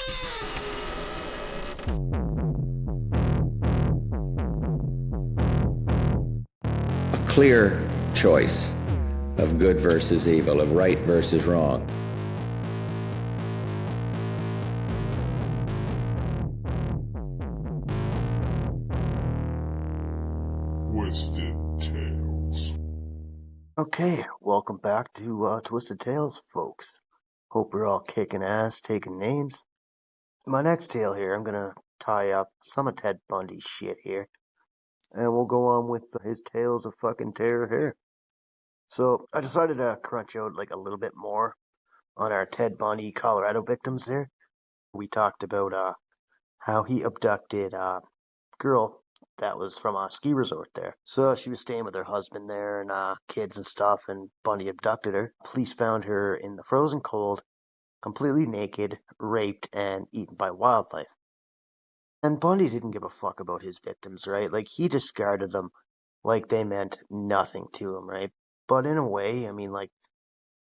A clear choice of good versus evil, of right versus wrong. Twisted Tales. Okay, welcome back to Twisted Tales, folks. Hope you're all kicking ass, taking names. My next tale here, I'm gonna tie up some of Ted Bundy's shit here, and we'll go on with his tales of fucking terror here. So I decided to crunch out like a little bit more on our Ted Bundy Colorado victims there. We talked about how he abducted a girl that was from a ski resort there. So she was staying with her husband there and kids and stuff, and Bundy abducted her. Police found her in the frozen cold, completely naked, raped, and eaten by wildlife. And Bundy didn't give a fuck about his victims, right? Like, he discarded them like they meant nothing to him, right? But in a way, I mean, like,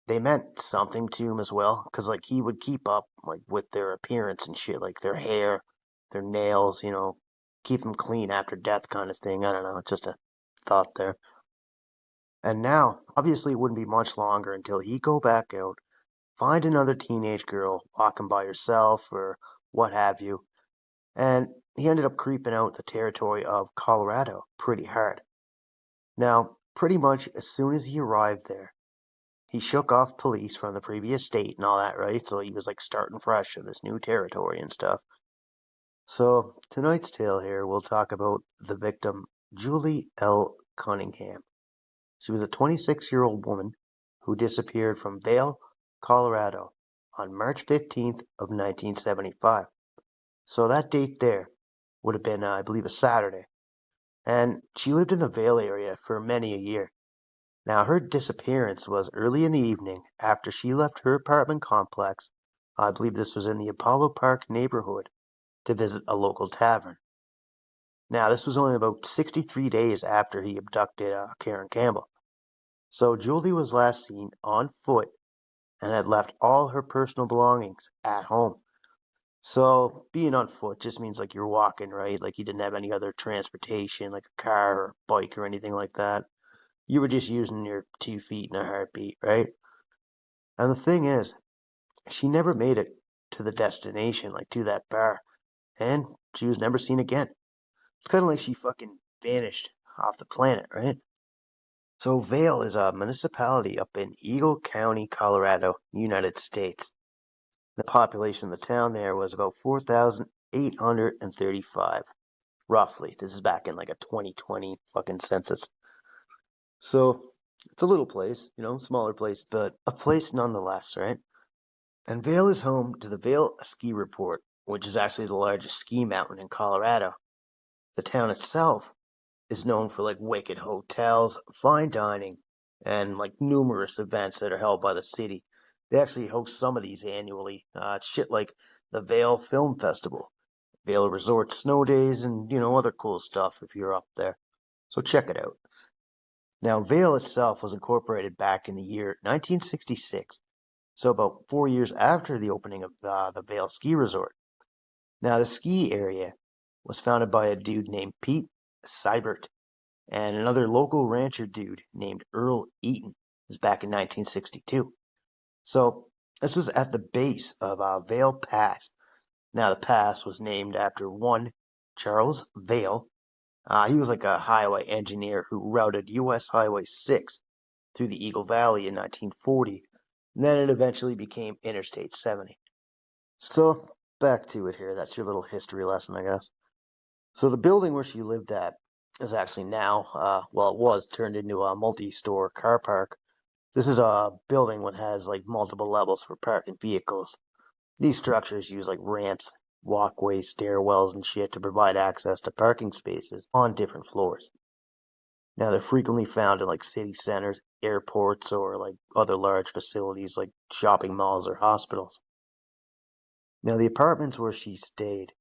they meant something to him as well, because, like, he would keep up, like, with their appearance and shit, like their hair, their nails, keep them clean after death kind of thing. I don't know, it's just a thought there. And now, obviously, it wouldn't be much longer until he'd go back out, find another teenage girl walking by herself or what have you, and he ended up creeping out the territory of Colorado pretty hard. Now, pretty much as soon as he arrived there, he shook off police from the previous state and all that, right? So he was like starting fresh in this new territory and stuff. So tonight's tale here, we'll talk about the victim, Julie L. Cunningham. She was a 26-year-old woman who disappeared from Vail, Colorado on March 15th of 1975. So that date there would have been, I believe, a Saturday. And she lived in the Vail area for many a year. Now, her disappearance was early in the evening after she left her apartment complex, I believe this was in the Apollo Park neighborhood, to visit a local tavern. Now, this was only about 63 days after he abducted Karen Campbell. So Julie was last seen on foot and had left all her personal belongings at home. So being on foot just means like you're walking, right? Like you didn't have any other transportation, like a car or bike or anything like that. You were just using your 2 feet and a heartbeat, right? And the thing is, she never made it to the destination, like to that bar, and she was never seen again. It's kind of like she fucking vanished off the planet, right? So Vail is a municipality up in Eagle County, Colorado, United States. The population of the town there was about 4,835, roughly. This is back in like a 2020 fucking census. So it's a little place, smaller place, but a place nonetheless, right? And Vail is home to the Vail Ski Resort, which is actually the largest ski mountain in Colorado. The town itself is known for like wicked hotels, fine dining, and like numerous events that are held by the city. They actually host some of these annually. Shit like the Vail Film Festival, Vail Resort Snow Days, and other cool stuff if you're up there. So check it out. Now, Vail itself was incorporated back in the year 1966, so about 4 years after the opening of the Vail Ski Resort. Now, the ski area was founded by a dude named Pete Seibert and another local rancher dude named Earl Eaton. This was back in 1962. So this was at the base of Vail Pass. Now, the pass was named after one Charles Vail. He was like a highway engineer who routed U.S. Highway 6 through the Eagle Valley in 1940, and then it eventually became Interstate 70. So, back to it here. That's your little history lesson, I guess. So, the building where she lived at is actually now, well, it was turned into a multi-store car park. This is a building that has like multiple levels for parking vehicles. These structures use like ramps, walkways, stairwells, and shit to provide access to parking spaces on different floors. Now, they're frequently found in like city centers, airports, or like other large facilities like shopping malls or hospitals. Now, the apartments where she stayed,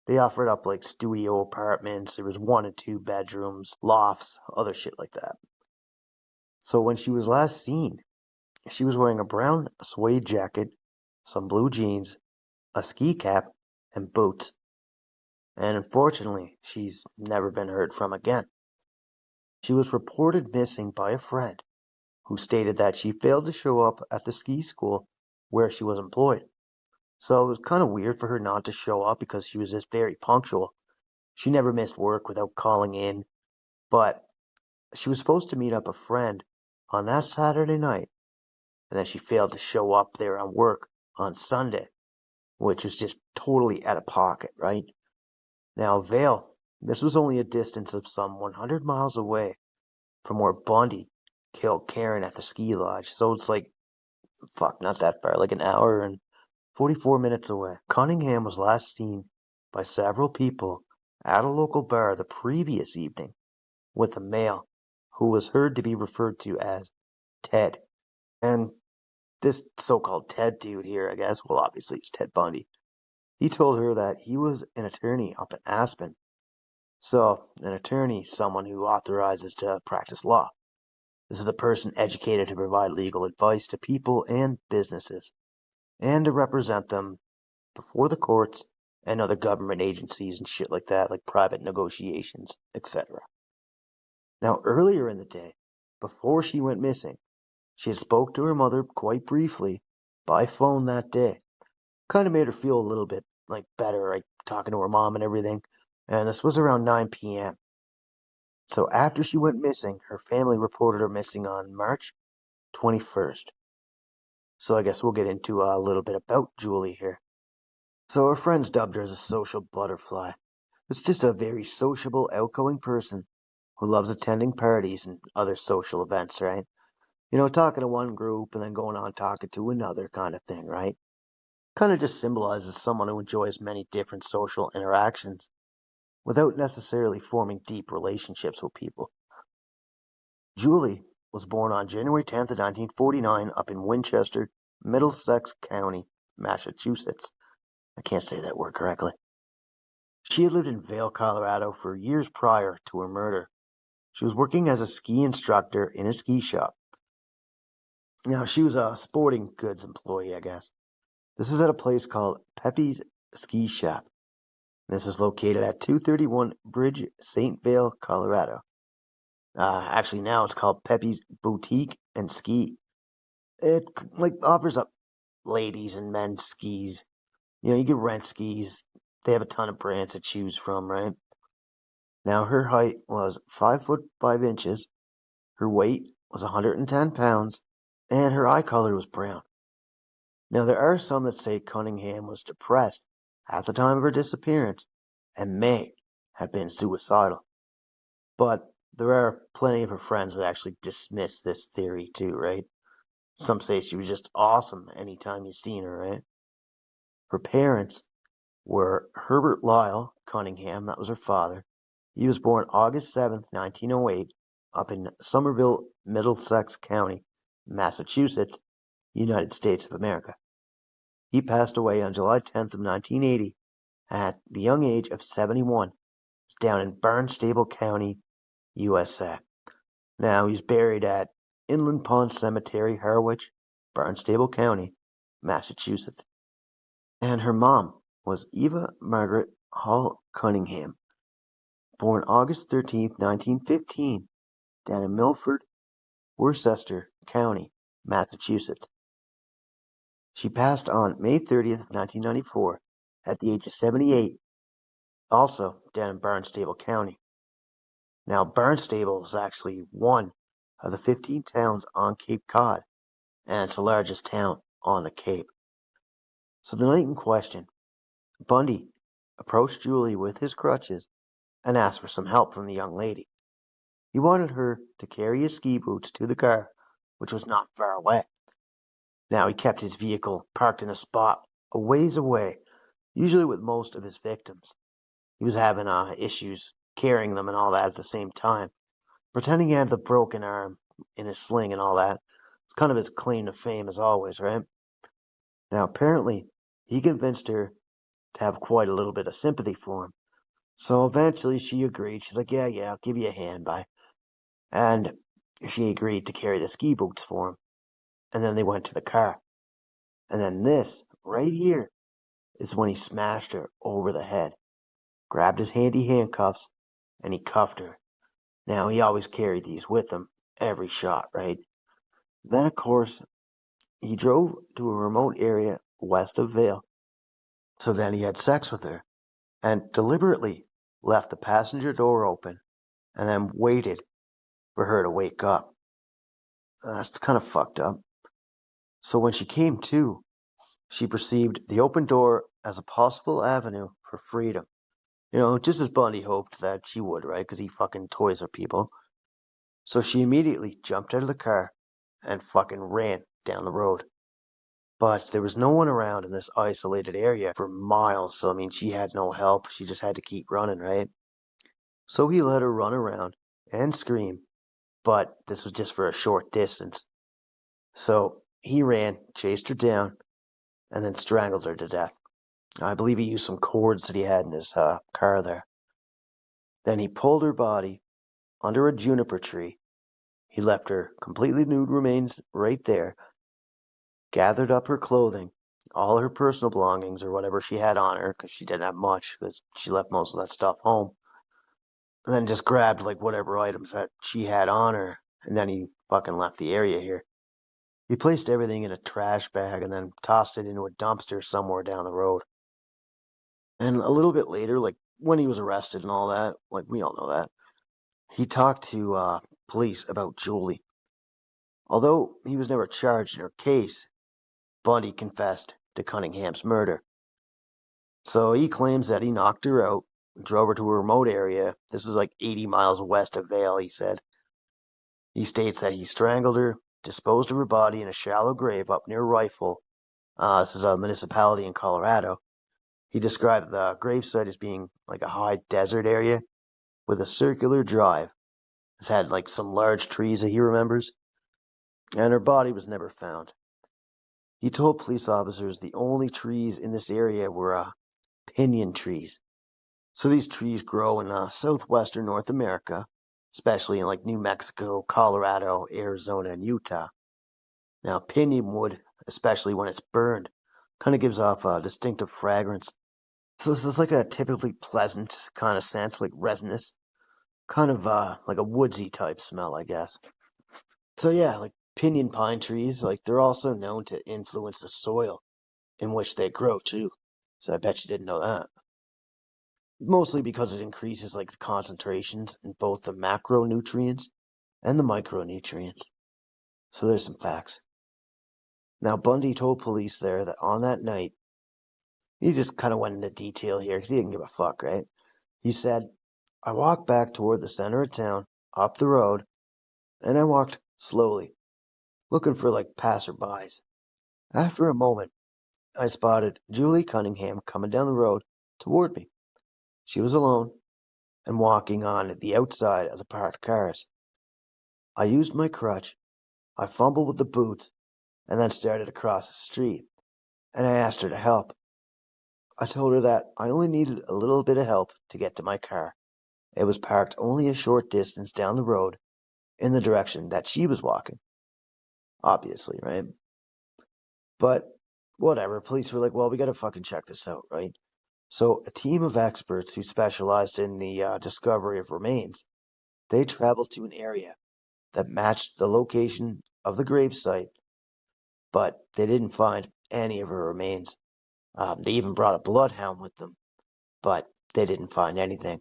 they offered up like studio apartments. There was 1 and 2 bedrooms, lofts, other shit like that. So when she was last seen, she was wearing a brown suede jacket, some blue jeans, a ski cap, and boots. And unfortunately, she's never been heard from again. She was reported missing by a friend who stated that she failed to show up at the ski school where she was employed. So it was kind of weird for her not to show up because she was just very punctual. She never missed work without calling in, but she was supposed to meet up a friend on that Saturday night, and then she failed to show up there on work on Sunday, which was just totally out of pocket, right? Now, Vale, this was only a distance of some 100 miles away from where Bundy killed Karen at the ski lodge, so it's like, fuck, not that far, like an hour and 44 minutes away. Cunningham was last seen by several people at a local bar the previous evening with a male who was heard to be referred to as Ted. And this so-called Ted dude here, I guess, well, obviously it's Ted Bundy. He told her that he was an attorney up in Aspen. So, an attorney is someone who authorizes to practice law. This is the person educated to provide legal advice to people and businesses, and to represent them before the courts and other government agencies and shit like that, like private negotiations, etc. Now, earlier in the day, before she went missing, she had spoke to her mother quite briefly by phone that day. Kind of made her feel a little bit like better, like talking to her mom and everything. And this was around 9 p.m. So after she went missing, her family reported her missing on March 21st. So I guess we'll get into a little bit about Julie here. So her friends dubbed her as a social butterfly. It's just a very sociable, outgoing person who loves attending parties and other social events, right? You know, talking to one group and then going on talking to another kind of thing, right? Kind of just symbolizes someone who enjoys many different social interactions without necessarily forming deep relationships with people. Julie was born on January 10th, 1949 up in Winchester, Middlesex County, Massachusetts. I can't say that word correctly. She had lived in Vail, Colorado for years prior to her murder. She was working as a ski instructor in a ski shop. Now, she was a sporting goods employee, I guess. This was at a place called Pepe's Ski Shop. This is located at 231 Bridge, St. Vale, Colorado. Actually, now it's called Pepe's Boutique and Ski. It like offers up ladies and men's skis. You know, you can rent skis. They have a ton of brands to choose from, right? Now, her height was 5 foot 5 inches. Her weight was 110 pounds, and her eye color was brown. Now, there are some that say Cunningham was depressed at the time of her disappearance and may have been suicidal. But there are plenty of her friends that actually dismiss this theory too, right? Some say she was just awesome anytime you seen her, right? Her parents were Herbert Lyle Cunningham, that was her father. He was born August 7th, 1908, up in Somerville, Middlesex County, Massachusetts, United States of America. He passed away on July 10th of 1980 at the young age of 71. It's down in Barnstable County, USA. Now he's buried at Inland Pond Cemetery, Harwich, Barnstable County, Massachusetts. And her mom was Eva Margaret Hall Cunningham, born August 13th, 1915, down in Milford, Worcester County, Massachusetts. She passed on May 30th, 1994, at the age of 78, also down in Barnstable County. Now, Barnstable is actually one of the 15 towns on Cape Cod, and it's the largest town on the Cape. So the night in question, Bundy approached Julie with his crutches and asked for some help from the young lady. He wanted her to carry his ski boots to the car, which was not far away. Now, he kept his vehicle parked in a spot a ways away, usually with most of his victims. He was having issues carrying them and all that at the same time, pretending he had the broken arm in his sling and all that. It's kind of his claim to fame as always, right? Now, apparently, he convinced her to have quite a little bit of sympathy for him. So eventually she agreed. She's like, yeah, I'll give you a hand, bye. And she agreed to carry the ski boots for him. And then they went to the car. And then this, right here, is when he smashed her over the head, grabbed his handy handcuffs, and he cuffed her. Now, he always carried these with him, every shot, right? Then, of course, he drove to a remote area west of Vale. So then he had sex with her and deliberately left the passenger door open and then waited for her to wake up. That's kind of fucked up. So when she came to, she perceived the open door as a possible avenue for freedom. Just as Bundy hoped that she would, right? Because he fucking toys with people. So she immediately jumped out of the car and fucking ran down the road. But there was no one around in this isolated area for miles, so I mean, she had no help. She just had to keep running, right? So he let her run around and scream, but this was just for a short distance. So he ran, chased her down, and then strangled her to death. I believe he used some cords that he had in his car there. Then he pulled her body under a juniper tree. He left her completely nude remains right there, gathered up her clothing, all her personal belongings or whatever she had on her, because she didn't have much, because she left most of that stuff home, and then just grabbed like whatever items that she had on her, and then he fucking left the area here. He placed everything in a trash bag and then tossed it into a dumpster somewhere down the road. And a little bit later, like when he was arrested and all that, like we all know that, he talked to police about Julie. Although he was never charged in her case, Bundy confessed to Cunningham's murder. So he claims that he knocked her out, drove her to a remote area. This was like 80 miles west of Vale, he said. He states that he strangled her, disposed of her body in a shallow grave up near Rifle. This is a municipality in Colorado. He described the gravesite as being like a high desert area with a circular drive. It's had like some large trees that he remembers, and her body was never found. He told police officers the only trees in this area were pinyon trees. So these trees grow in southwestern North America, especially in like New Mexico, Colorado, Arizona, and Utah. Now, pinyon wood, especially when it's burned, kind of gives off a distinctive fragrance. So this is like a typically pleasant kind of scent, like resinous, kind of like a woodsy type smell, I guess. So yeah, like pinyon pine trees, like they're also known to influence the soil in which they grow too. So I bet you didn't know that. Mostly because it increases like the concentrations in both the macronutrients and the micronutrients. So there's some facts. Now Bundy told police there that on that night, he just kind of went into detail here because he didn't give a fuck, right? He said, I walked back toward the center of town, up the road, and I walked slowly, looking for like passerbys. After a moment, I spotted Julie Cunningham coming down the road toward me. She was alone and walking on the outside of the parked cars. I used my crutch, I fumbled with the boot, and then started across the street, and I asked her to help. I told her that I only needed a little bit of help to get to my car. It was parked only a short distance down the road in the direction that she was walking. Obviously, right? But whatever, police were like, well, we gotta fucking check this out, right? So a team of experts who specialized in the discovery of remains, they traveled to an area that matched the location of the gravesite, but they didn't find any of her remains. They even brought a bloodhound with them, but they didn't find anything.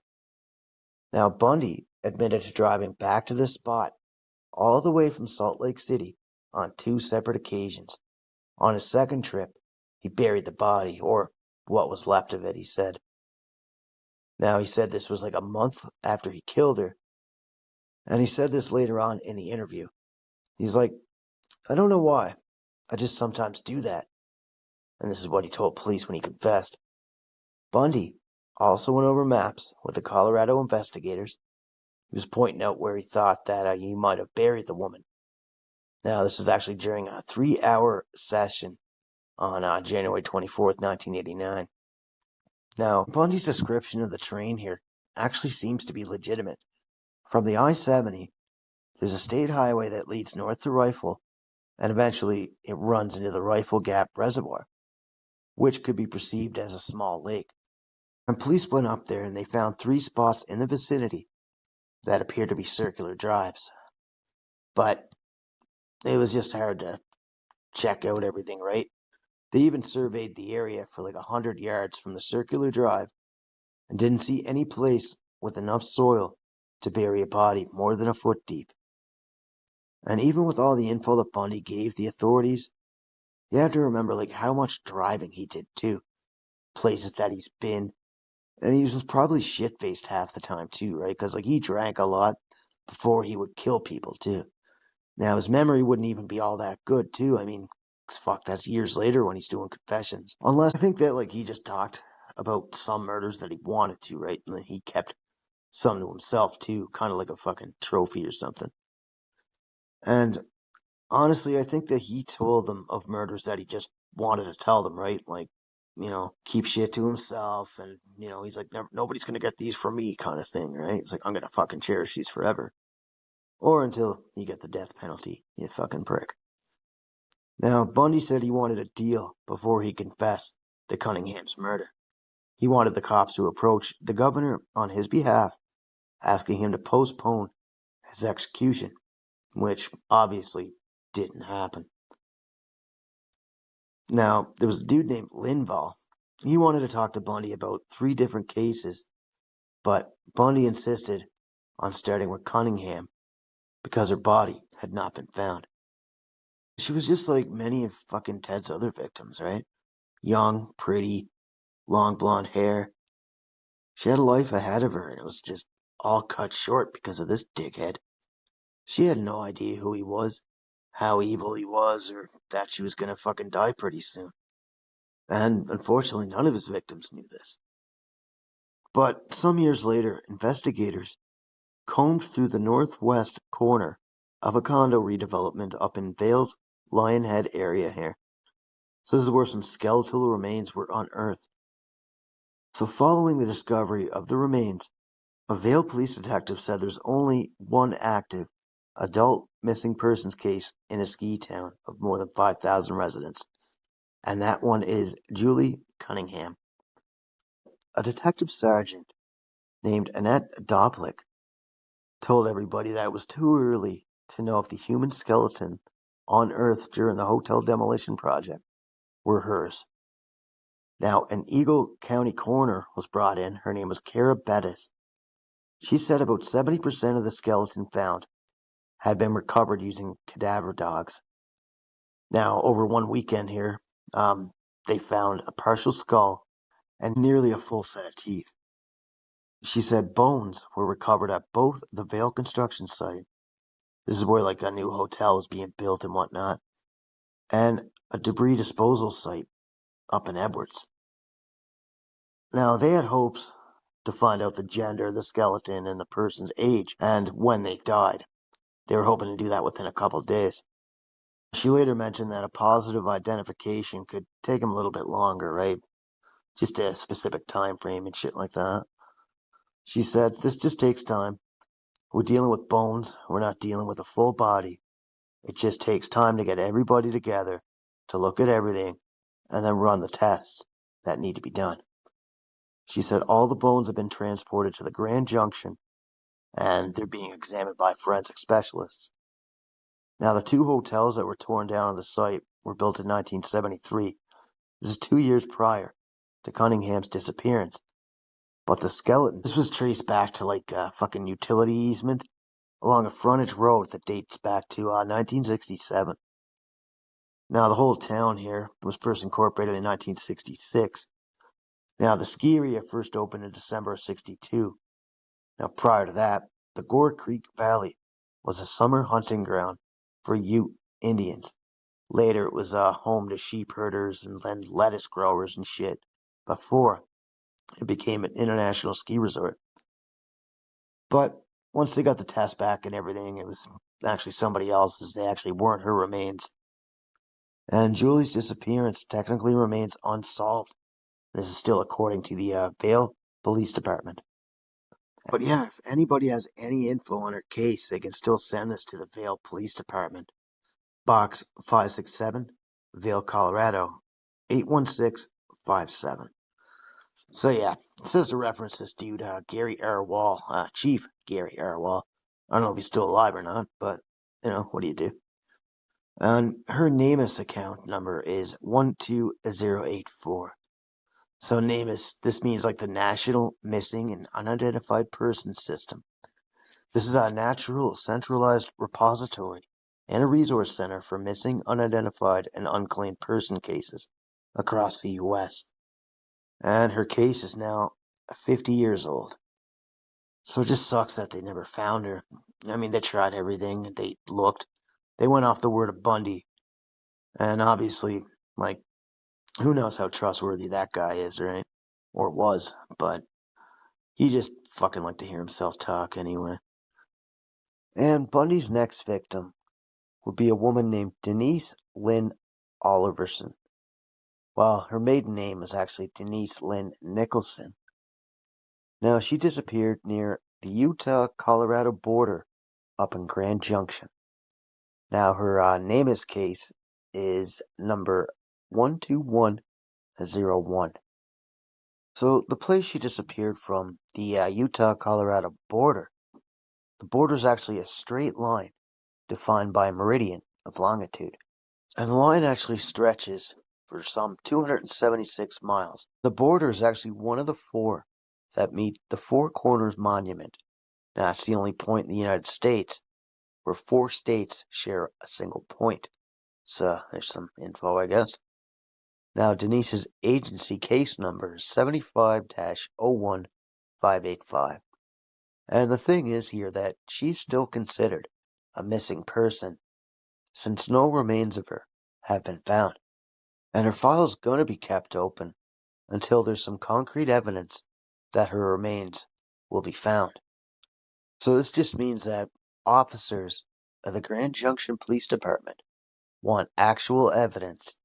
Now, Bundy admitted to driving back to this spot all the way from Salt Lake City on two separate occasions. On his second trip, he buried the body, or what was left of it, he said. Now, he said this was like a month after he killed her, and he said this later on in the interview. He's like, I don't know why. I just sometimes do that. And this is what he told police when he confessed. Bundy also went over maps with the Colorado investigators. He was pointing out where he thought that he might have buried the woman. Now, this was actually during a 3-hour session on January 24th, 1989. Now, Bundy's description of the terrain here actually seems to be legitimate. From the I-70, there's a state highway that leads north to Rifle, and eventually it runs into the Rifle Gap Reservoir. which could be perceived as a small lake. And police went up there and they found 3 spots in the vicinity that appeared to be circular drives. But it was just hard to check out everything, right? They even surveyed the area for like 100 yards from the circular drive and didn't see any place with enough soil to bury a body more than a foot deep. And even with all the info that Bundy gave the authorities, you have to remember like how much driving he did too, places that he's been, and he was probably shit-faced half the time too, right? Because like he drank a lot before he would kill people too. Now his memory wouldn't even be all that good too. I mean, fuck, that's years later when he's doing confessions. Unless I think that like he just talked about some murders that he wanted to, right? And then he kept some to himself too, kind of like a fucking trophy or something. And honestly, I think that he told them of murders that he just wanted to tell them, right? Like, keep shit to himself, and he's like, nobody's gonna get these from me, kind of thing, right? It's like, I'm gonna fucking cherish these forever, or until you get the death penalty, you fucking prick. Now, Bundy said he wanted a deal before he confessed to Cunningham's murder. He wanted the cops to approach the governor on his behalf, asking him to postpone his execution, which obviously didn't happen. Now, there was a dude named Linval. He wanted to talk to Bundy about 3 different cases, but Bundy insisted on starting with Cunningham because her body had not been found. She was just like many of fucking Ted's other victims, right? Young, pretty, long blonde hair. She had a life ahead of her, and it was just all cut short because of this dickhead. She had no idea who he was, how evil he was, or that she was gonna fucking die pretty soon. And unfortunately, none of his victims knew this. But some years later, investigators combed through the northwest corner of a condo redevelopment up in Vale's Lionhead area here. So this is where some skeletal remains were unearthed. So following the discovery of the remains, a Vale police detective said there's only one active adult missing persons case in a ski town of more than 5,000 residents, and that one is Julie Cunningham. A detective sergeant named Annette Doplick told everybody that it was too early to know if the human skeleton unearthed during the hotel demolition project were hers. Now, an Eagle County coroner was brought in. Her name was Kara Bettis. She said about 70% of the skeleton found had been recovered using cadaver dogs. Now, over one weekend here, they found a partial skull and nearly a full set of teeth. She said bones were recovered at both the Vale construction site. This is where like a new hotel was being built and whatnot, and a debris disposal site up in Edwards. Now, they had hopes to find out the gender of the skeleton and the person's age and when they died. They were hoping to do that within a couple of days. She later mentioned that a positive identification could take them a little bit longer, right? Just a specific time frame and shit like that. She said, this just takes time. We're dealing with bones. We're not dealing with a full body. It just takes time to get everybody together, to look at everything, and then run the tests that need to be done. She said all the bones have been transported to the Grand Junction, and they're being examined by forensic specialists. Now, the 2 hotels that were torn down on the site were built in 1973. This is 2 years prior to Cunningham's disappearance. But the skeleton, this was traced back to like a fucking utility easement along a frontage road that dates back to 1967. Now, the whole town here was first incorporated in 1966. Now, the ski area first opened in December of 62. Now, prior to that, the Gore Creek Valley was a summer hunting ground for Ute Indians. Later, it was home to sheep herders and then lettuce growers and shit, before it became an international ski resort. But once they got the test back and everything, it was actually somebody else's. They actually weren't her remains. And Julie's disappearance technically remains unsolved. This is still according to the Vale Police Department. But yeah, if anybody has any info on her case, they can still send this to the Vale Police Department. Box 567, Vale, Colorado, 816 5'7". So yeah, it says to reference this dude, Gary Arwal, Chief Gary Arwal. I don't know if he's still alive or not, but, what do you do? And her NamUs account number is 12084. So NamUs, this means like the National Missing and Unidentified Persons System. This is a natural centralized repository and a resource center for missing, unidentified, and unclaimed person cases across the U.S. And her case is now 50 years old. So it just sucks that they never found her. I mean, they tried everything. They looked. They went off the word of Bundy. And obviously, like, who knows how trustworthy that guy is, right? Or was. But he just fucking liked to hear himself talk anyway. And Bundy's next victim would be a woman named Denise Lynn Oliverson. Well, her maiden name was actually Denise Lynn Nicholson. Now, she disappeared near the Utah-Colorado border up in Grand Junction. Now, her NamUs case is number 12101. So, the place she disappeared from, the Utah-Colorado border, the border is actually a straight line defined by a meridian of longitude. And the line actually stretches for some 276 miles. The border is actually one of the four that meet the Four Corners Monument. Now, that's the only point in the United States where 4 states share a single point. So, there's some info, I guess. Now, Denise's agency case number is 75-01585. And the thing is here that she's still considered a missing person, since no remains of her have been found. And her file is going to be kept open until there's some concrete evidence that her remains will be found. So this just means that officers of the Grand Junction Police Department want actual evidence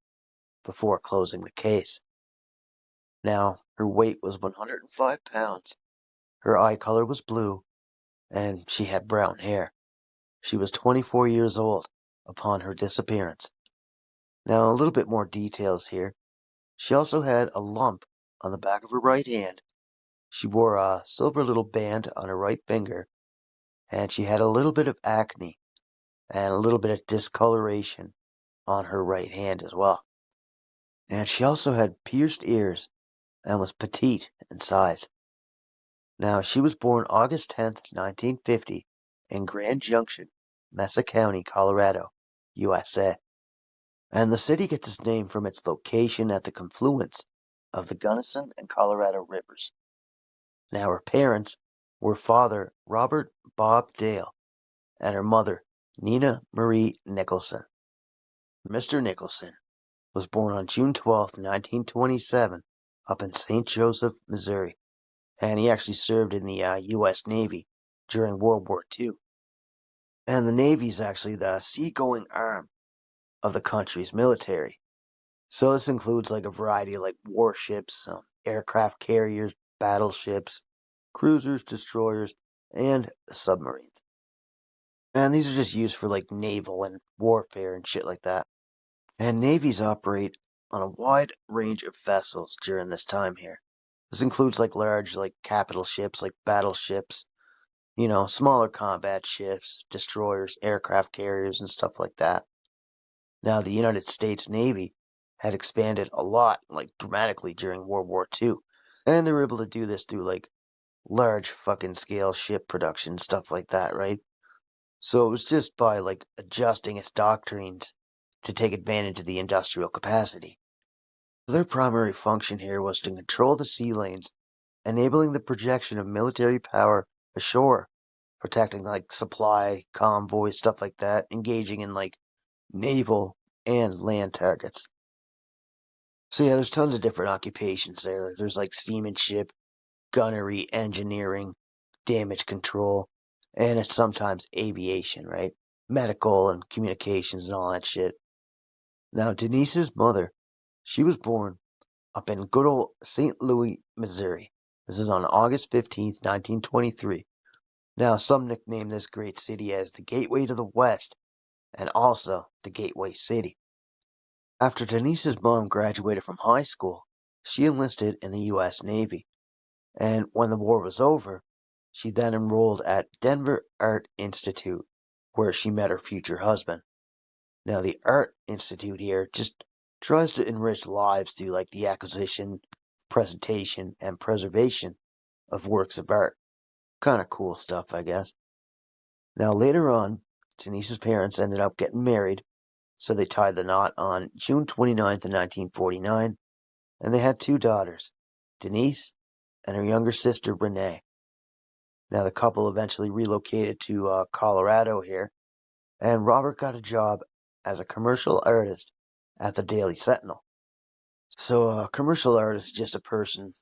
before closing the case. Now, her weight was 105 pounds, her eye color was blue, and she had brown hair. She was 24 years old upon her disappearance. Now, a little bit more details here. She also had a lump on the back of her right hand. She wore a silver little band on her right finger, and she had a little bit of acne and a little bit of discoloration on her right hand as well. And she also had pierced ears and was petite in size. Now, she was born August 10th, 1950, in Grand Junction, Mesa County, Colorado, USA. And the city gets its name from its location at the confluence of the Gunnison and Colorado rivers. Now, her parents were Father Robert Bob Dale and her mother, Nina Marie Nicholson. Mr. Nicholson was born on June 12, 1927, up in St. Joseph, Missouri, and he actually served in the U.S. Navy during World War II. And the Navy is actually the seagoing arm of the country's military. So this includes like a variety of like warships, aircraft carriers, battleships, cruisers, destroyers, and submarines. And these are just used for like naval and warfare and shit like that. And navies operate on a wide range of vessels during this time here. This includes like large like capital ships like battleships, smaller combat ships, destroyers, aircraft carriers, and stuff like that. Now, the United States Navy had expanded a lot, like dramatically during World War II. And they were able to do this through like large fucking scale ship production, stuff like that, right? So it was just by like adjusting its doctrines to take advantage of the industrial capacity. Their primary function here was to control the sea lanes, enabling the projection of military power ashore, protecting like supply, convoys, stuff like that, engaging in like naval and land targets. So yeah, there's tons of different occupations there. There's like seamanship, gunnery, engineering, damage control, and it's sometimes aviation, right? Medical and communications and all that shit. Now, Denise's mother, she was born up in good old St. Louis, Missouri. This is on August 15th, 1923. Now, some nickname this great city as the Gateway to the West and also the Gateway City. After Denise's mom graduated from high school, she enlisted in the U.S. Navy, and when the war was over, she then enrolled at Denver Art Institute, where she met her future husband. Now, the Art Institute here just tries to enrich lives through like the acquisition, presentation, and preservation of works of art. Kind of cool stuff, I guess. Now, later on, Denise's parents ended up getting married, so they tied the knot on June 29th of 1949, and they had two daughters, Denise and her younger sister, Renee. Now, the couple eventually relocated to Colorado here, and Robert got a job as a commercial artist at the Daily Sentinel. So, a commercial artist is just a person,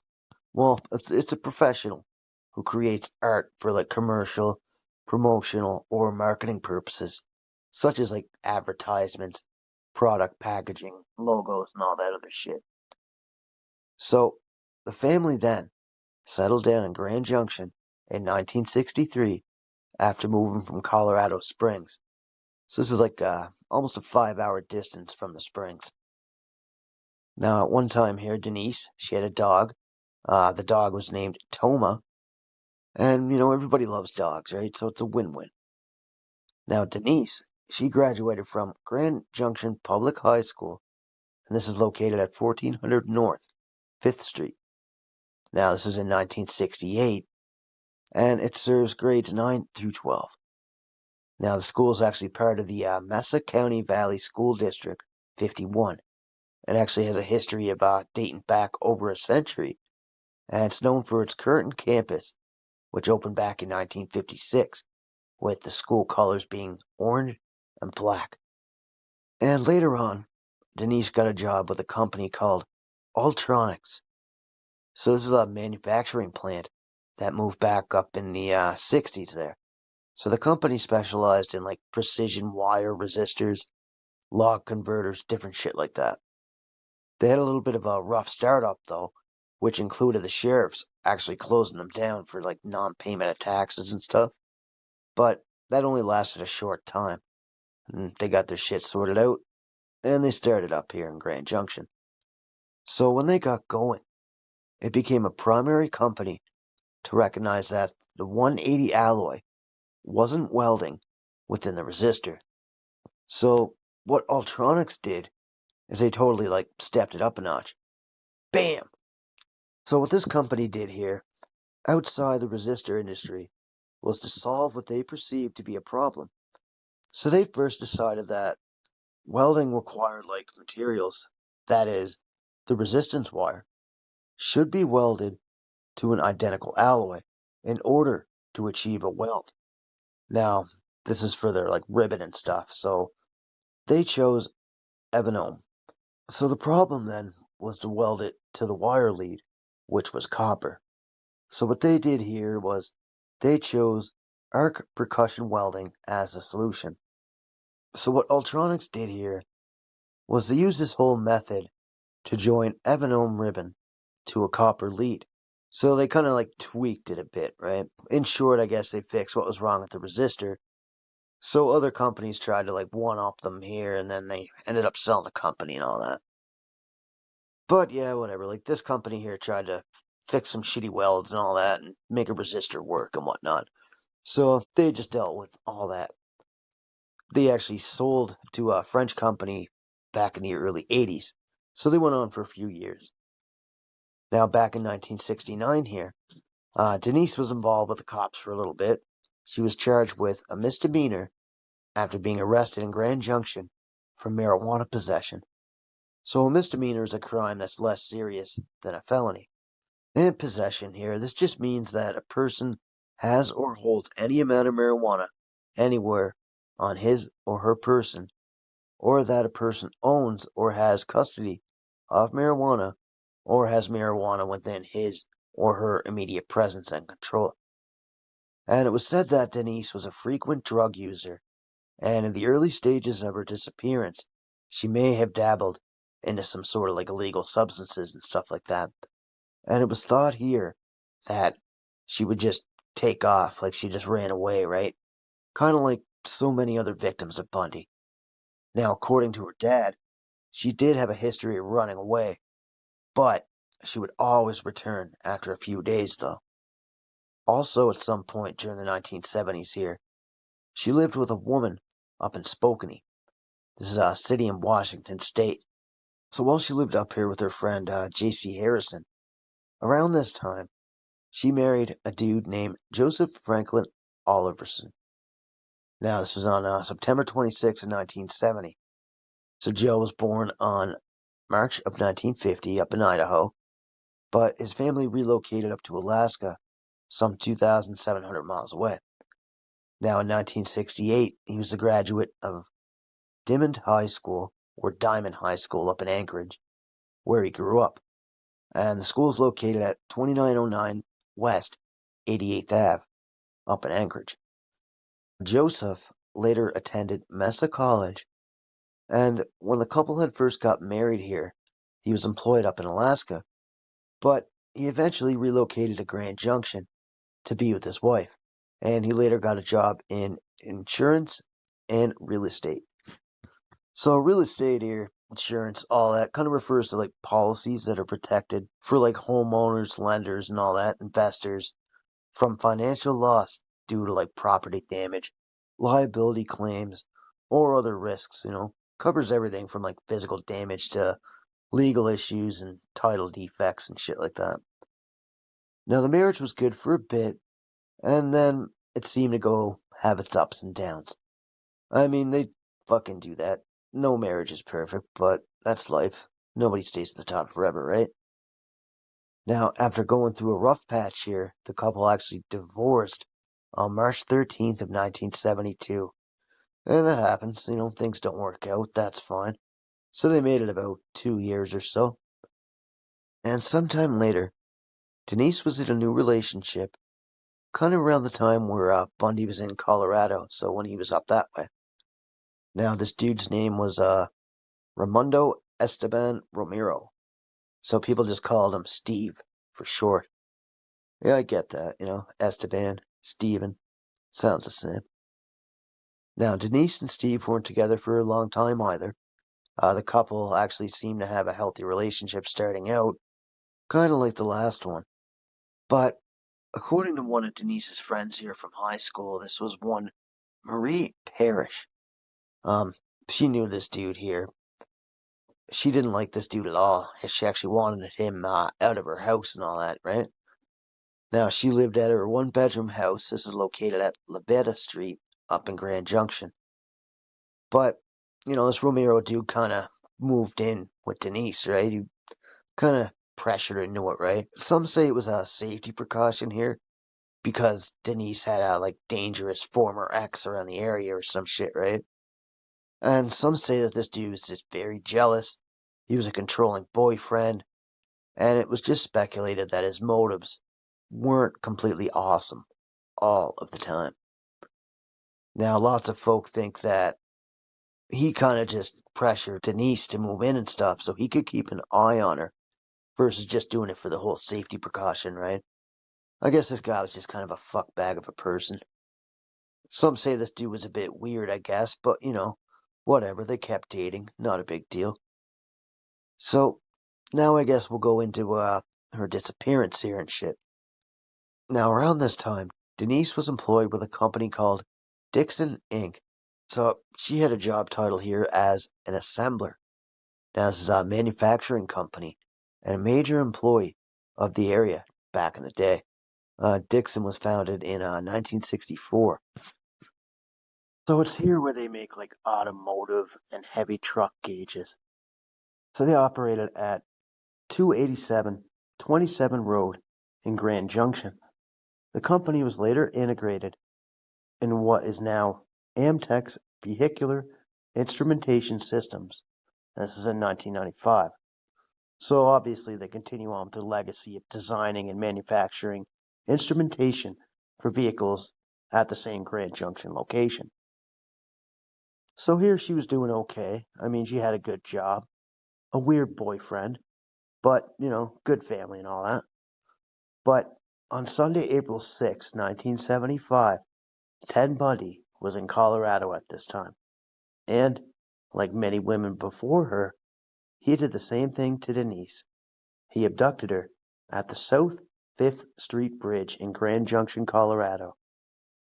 well, it's a professional who creates art for like commercial, promotional, or marketing purposes, such as like advertisements, product packaging, logos, and all that other shit. So, the family then settled down in Grand Junction in 1963 after moving from Colorado Springs. So this is like almost a 5-hour distance from the Springs. Now, at one time here, Denise, she had a dog. The dog was named Toma. And, everybody loves dogs, right? So it's a win-win. Now, Denise, she graduated from Grand Junction Public High School, and this is located at 1400 North, 5th Street. Now, this is in 1968, and it serves grades 9 through 12. Now, the school is actually part of the Mesa County Valley School District 51. It actually has a history of dating back over a century, and it's known for its current campus, which opened back in 1956, with the school colors being orange and black. And later on, Denise got a job with a company called Ultronics. So this is a manufacturing plant that moved back up in the 60s there. So the company specialized in like precision wire resistors, log converters, different shit like that. They had a little bit of a rough startup though, which included the sheriffs actually closing them down for like non-payment of taxes and stuff. But that only lasted a short time. And they got their shit sorted out, and they started up here in Grand Junction. So when they got going, it became a primary company to recognize that the 180 alloy wasn't welding within the resistor. So what Ultronics did is they totally like stepped it up a notch. Bam! So what this company did here, outside the resistor industry, was to solve what they perceived to be a problem. So they first decided that welding required like materials, that is, the resistance wire, should be welded to an identical alloy in order to achieve a weld. Now, this is for their like ribbon and stuff, so they chose ebonome. So the problem then was to weld it to the wire lead, which was copper. So what they did here was they chose arc percussion welding as a solution. So what Ultronics did here was to use this whole method to join ebonome ribbon to a copper lead. So they kind of like tweaked it a bit, right? In short, I guess they fixed what was wrong with the resistor. So other companies tried to like one-up them here, and then they ended up selling the company and all that. But yeah, whatever. Like this company here tried to fix some shitty welds and all that and make a resistor work and whatnot. So they just dealt with all that. They actually sold to a French company back in the early 80s. So they went on for a few years. Now, back in 1969 here, Denise was involved with the cops for a little bit. She was charged with a misdemeanor after being arrested in Grand Junction for marijuana possession. So a misdemeanor is a crime that's less serious than a felony. And possession here, this just means that a person has or holds any amount of marijuana anywhere on his or her person, or that a person owns or has custody of marijuana or has marijuana within his or her immediate presence and control. And it was said that Denise was a frequent drug user, and in the early stages of her disappearance, she may have dabbled into some sort of like illegal substances and stuff like that. And it was thought here that she would just take off, like she just ran away, right? Kind of like so many other victims of Bundy. Now, according to her dad, she did have a history of running away, but She would always return after a few days, though. Also, at some point during the 1970s here, she lived with a woman up in Spokane. This is a city in Washington state. So while she lived up here with her friend J.C. Harrison, around this time, she married a dude named Joseph Franklin Oliverson. Now, this was on September 26, 1970. So Joe was born on March of 1950 up in Idaho, but his family relocated up to Alaska, some 2,700 miles away. Now, in 1968, he was a graduate of Diamond High School, or Diamond High School up in Anchorage, where he grew up. And the school is located at 2909 West 88th Ave, up in Anchorage. Joseph later attended Mesa College, and when the couple had first got married here, he was employed up in Alaska, but he eventually relocated to Grand Junction to be with his wife, and he later got a job in insurance and real estate. So real estate here, insurance, all that kind of refers to like policies that are protected for like homeowners, lenders, and all that, investors from financial loss due to like property damage, liability claims, or other risks, covers everything from like physical damage to legal issues and title defects and shit like that. Now the marriage was good for a bit, and then it seemed to go have its ups and downs. I mean, they fucking do that. No marriage is perfect, but that's life. Nobody stays at the top forever, right? Now, after going through a rough patch here, the couple actually divorced on March 13th of 1972. And that happens, things don't work out, that's fine. So they made it about 2 years or so. And sometime later, Denise was in a new relationship, kind of around the time where Bundy was in Colorado, so when he was up that way. Now, this dude's name was Raimundo Esteban Romero. So people just called him Steve for short. Yeah, I get that, Esteban, Steven, sounds the same. Now, Denise and Steve weren't together for a long time either. The couple actually seemed to have a healthy relationship starting out, kind of like the last one. But according to one of Denise's friends here from high school, this was one Marie Parrish. She knew this dude here. She didn't like this dude at all. She actually wanted him out of her house and all that, right? Now, she lived at her one-bedroom house. This is located at Labetta Street up in Grand Junction. But, this Romero dude kind of moved in with Denise, right? He kind of pressured her into it, right? Some say it was a safety precaution here because Denise had a, dangerous former ex around the area or some shit, right? And some say that this dude was just very jealous. He was a controlling boyfriend. And it was just speculated that his motives weren't completely awesome all of the time. Now, lots of folk think that he kind of just pressured Denise to move in and stuff so he could keep an eye on her versus just doing it for the whole safety precaution, right? I guess this guy was just kind of a fuckbag of a person. Some say this dude was a bit weird, I guess, but, whatever. They kept dating. Not a big deal. So, now I guess we'll go into her disappearance here and shit. Now, around this time, Denise was employed with a company called Dixon Inc. So she had a job title here as an assembler. Now, this is a manufacturing company and a major employee of the area back in the day. Dixon was founded in 1964. So it's here where they make automotive and heavy truck gauges. So they operated at 287 27 Road in Grand Junction. The company was later integrated in what is now Amtech's Vehicular Instrumentation Systems. This is in 1995. So obviously they continue on with their legacy of designing and manufacturing instrumentation for vehicles at the same Grand Junction location. So here she was doing okay. I mean, she had a good job, a weird boyfriend, but, good family and all that. But on Sunday, April 6, 1975, Ted Bundy was in Colorado at this time. And, like many women before her, he did the same thing to Denise. he abducted her at the South 5th Street Bridge in Grand Junction, Colorado.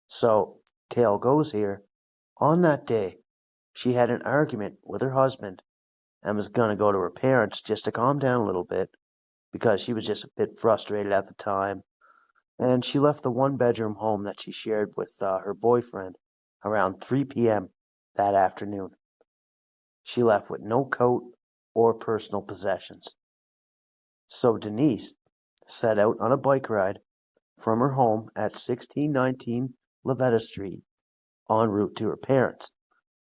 So, tale goes here, on that day, she had an argument with her husband and was going to go to her parents just to calm down a little bit because she was just a bit frustrated at the time. And she left the one-bedroom home that she shared with her boyfriend around 3 p.m. that afternoon. She left with no coat or personal possessions. So Denise set out on a bike ride from her home at 1619 Lavetta Street en route to her parents.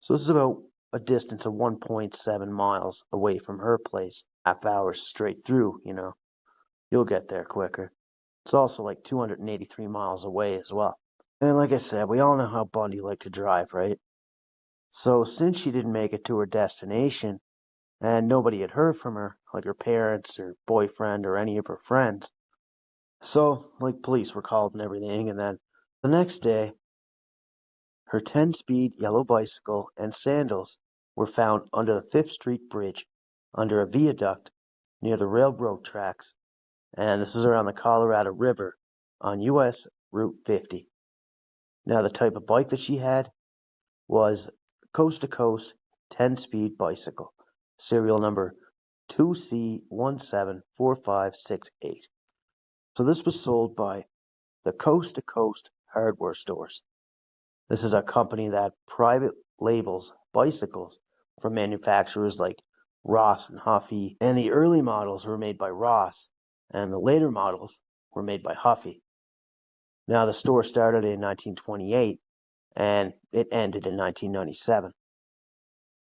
So this is about a distance of 1.7 miles away from her place. Half hours straight through, You'll get there quicker. It's also like 283 miles away as well. And like I said, we all know how Bundy liked to drive, right? So since she didn't make it to her destination, and nobody had heard from her, like her parents or boyfriend or any of her friends, so like police were called and everything, and then the next day, her 10-speed yellow bicycle and sandals were found under the 5th Street Bridge, under a viaduct near the railroad tracks, and this is around the Colorado River on US Route 50. Now, the type of bike that she had was coast-to-coast 10-speed bicycle, serial number 2C174568. So this was sold by the Coast to Coast Hardware Stores. This is a company that private labels bicycles from manufacturers like Ross and Huffy, and the early models were made by Ross, and the later models were made by Huffy. Now, the store started in 1928, and it ended in 1997.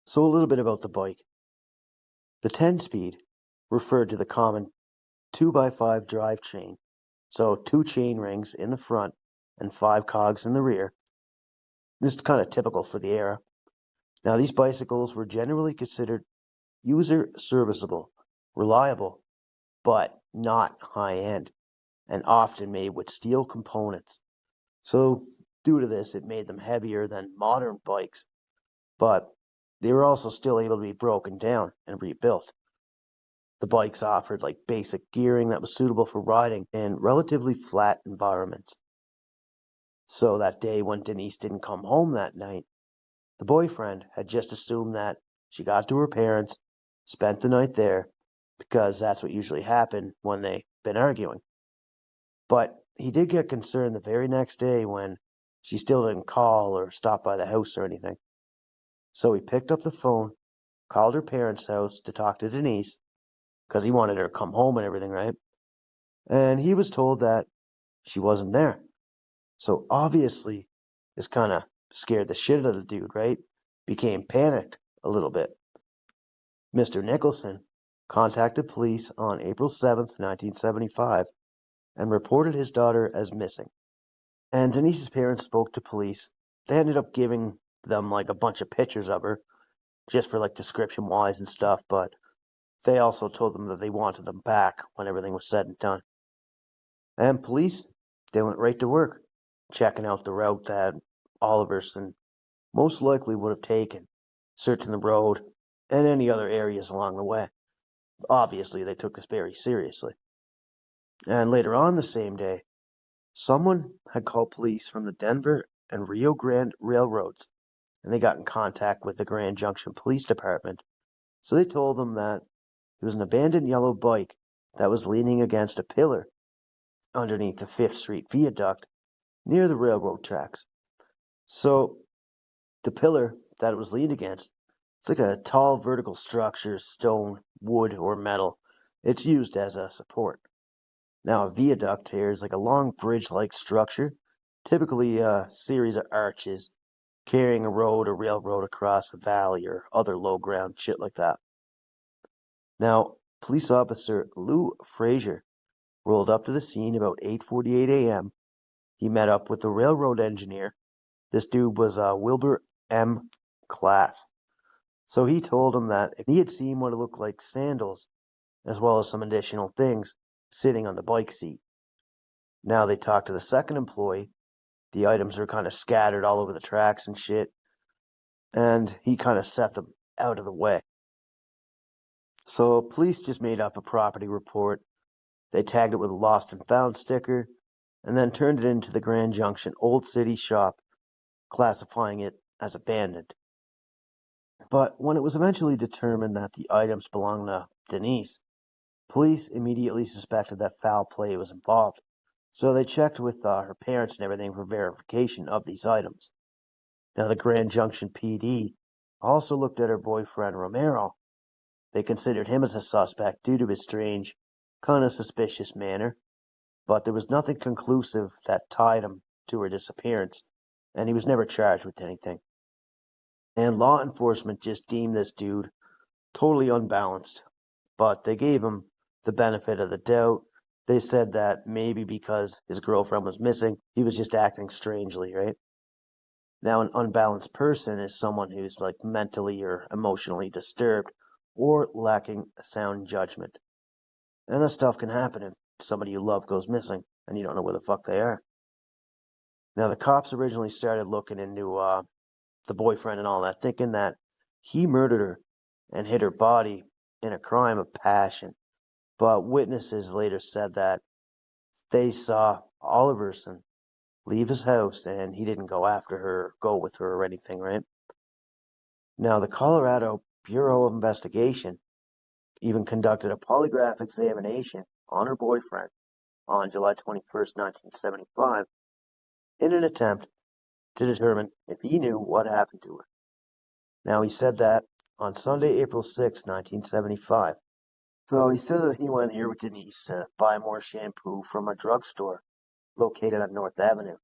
So a little bit about the bike. The 10-speed referred to the common 2x5 drivetrain, so 2 chain rings in the front and 5 cogs in the rear. This is kind of typical for the era. Now, these bicycles were generally considered user serviceable, reliable, but not high-end, and often made with steel components. So, due to this, it made them heavier than modern bikes, but they were also still able to be broken down and rebuilt. The bikes offered like basic gearing that was suitable for riding in relatively flat environments. So that day when Denise didn't come home that night, the boyfriend had just assumed that she got to her parents, spent the night there, because that's what usually happened when they've been arguing. But he did get concerned the very next day when she still didn't call or stop by the house or anything. So he picked up the phone, called her parents' house to talk to Denise, because he wanted her to come home and everything, right? And he was told that she wasn't there. So obviously, this kind of scared the shit out of the dude, right? Became panicked a little bit. Mr. Nicholson contacted police on April 7th, 1975, and reported his daughter as missing. And Denise's parents spoke to police. They ended up giving them like a bunch of pictures of her, just for like description wise and stuff, but they also told them that they wanted them back when everything was said and done. And police, they went right to work, checking out the route that Oliverson most likely would have taken, searching the road and any other areas along the way. Obviously, they took this very seriously. And later on the same day, someone had called police from the Denver and Rio Grande railroads, and they got in contact with the Grand Junction Police Department. So they told them that there was an abandoned yellow bike that was leaning against a pillar underneath the 5th Street viaduct near the railroad tracks. So the pillar that it was leaned against, it's like a tall vertical structure, stone, wood, or metal. It's used as a support. Now, a viaduct here is like a long bridge-like structure, typically a series of arches carrying a road or railroad across a valley or other low ground, shit like that. Now, police officer Lou Frazier rolled up to the scene about 8:48 a.m. He met up with the railroad engineer. This dude was Wilbur M. Class. So he told him that if he had seen what looked like sandals, as well as some additional things, sitting on the bike seat. Now they talked to the second employee. The items were kind of scattered all over the tracks and shit, and he kind of set them out of the way. So police just made up a property report. They tagged it with a lost and found sticker, and then turned it into the Grand Junction Old City shop, classifying it as abandoned. But when it was eventually determined that the items belonged to Denise, police immediately suspected that foul play was involved. So they checked with her parents and everything for verification of these items. Now, the Grand Junction PD also looked at her boyfriend Romero. They considered him as a suspect due to his strange, kind of suspicious manner, but there was nothing conclusive that tied him to her disappearance, and he was never charged with anything. And law enforcement just deemed this dude totally unbalanced, but they gave him the benefit of the doubt. They said that maybe because his girlfriend was missing, he was just acting strangely, right? Now, an unbalanced person is someone who's like mentally or emotionally disturbed or lacking sound judgment. And that stuff can happen if somebody you love goes missing and you don't know where the fuck they are. Now, the cops originally started looking into the boyfriend and all that, thinking that he murdered her and hid her body in a crime of passion. But witnesses later said that they saw Oliverson leave his house and he didn't go after her, or go with her or anything, right? Now, the Colorado Bureau of Investigation even conducted a polygraph examination on her boyfriend on July 21st, 1975, in an attempt to determine if he knew what happened to her. Now, he said that on Sunday, April 6, 1975. So he said that he went here with Denise to buy more shampoo from a drugstore located on North Avenue.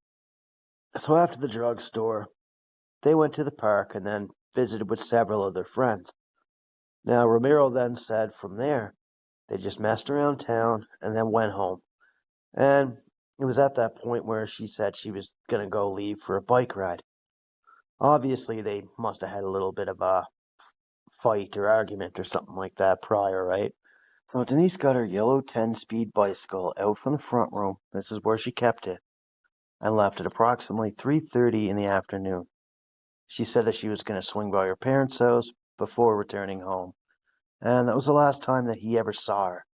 So after the drugstore, they went to the park and then visited with several of their friends. Now, Romero then said from there, they just messed around town and then went home. And it was at that point where she said she was going to go leave for a bike ride. Obviously, they must have had a little bit of a fight or argument or something like that prior, right? So Denise got her yellow 10-speed bicycle out from the front room. This is where she kept it, and left at approximately 3:30 in the afternoon. She said that she was going to swing by her parents' house before returning home, and that was the last time that he ever saw her.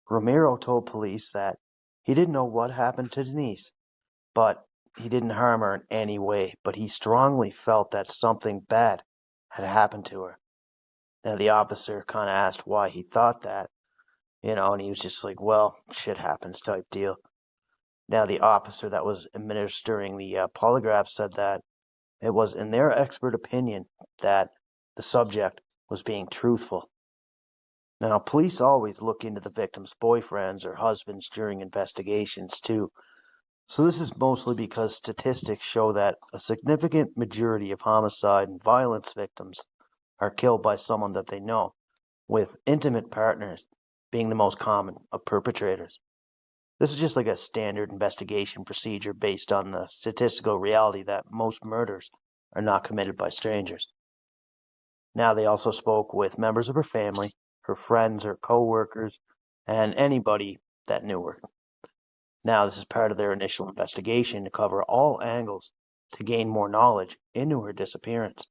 Romero told police that he didn't know what happened to Denise, but he didn't harm her in any way, but he strongly felt that something bad had happened to her. Now, the officer kind of asked why he thought that, and he was just like, well, shit happens type deal. Now, the officer that was administering the polygraph said that it was, in their expert opinion, that the subject was being truthful. Now, police always look into the victim's boyfriends or husbands during investigations, too. So this is mostly because statistics show that a significant majority of homicide and violence victims are killed by someone that they know, with intimate partners being the most common of perpetrators. This is just like a standard investigation procedure based on the statistical reality that most murders are not committed by strangers. Now, they also spoke with members of her family, her friends, her co-workers, and anybody that knew her. Now, this is part of their initial investigation to cover all angles to gain more knowledge into her disappearance.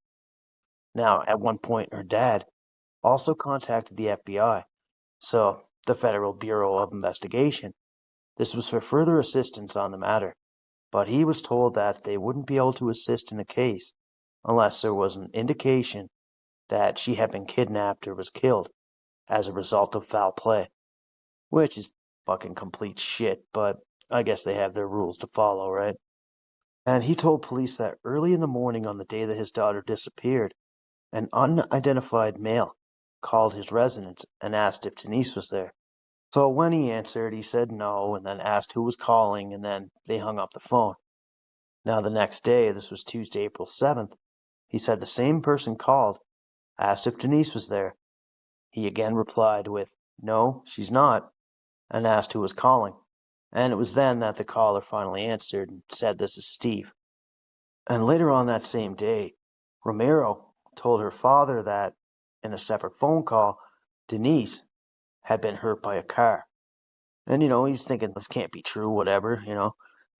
Now, at one point, her dad also contacted the FBI, so the Federal Bureau of Investigation. This was for further assistance on the matter, but he was told that they wouldn't be able to assist in the case unless there was an indication that she had been kidnapped or was killed as a result of foul play, which is fucking complete shit, but I guess they have their rules to follow, right? And he told police that early in the morning on the day that his daughter disappeared, an unidentified male called his residence and asked if Denise was there. So when he answered, he said no, and then asked who was calling, and then they hung up the phone. Now, the next day, this was Tuesday, April 7th, he said the same person called, asked if Denise was there. He again replied with, no, she's not, and asked who was calling. And it was then that the caller finally answered and said, this is Steve. And later on that same day, Romero told her father that, in a separate phone call, Denise had been hurt by a car. And, he was thinking, this can't be true, whatever.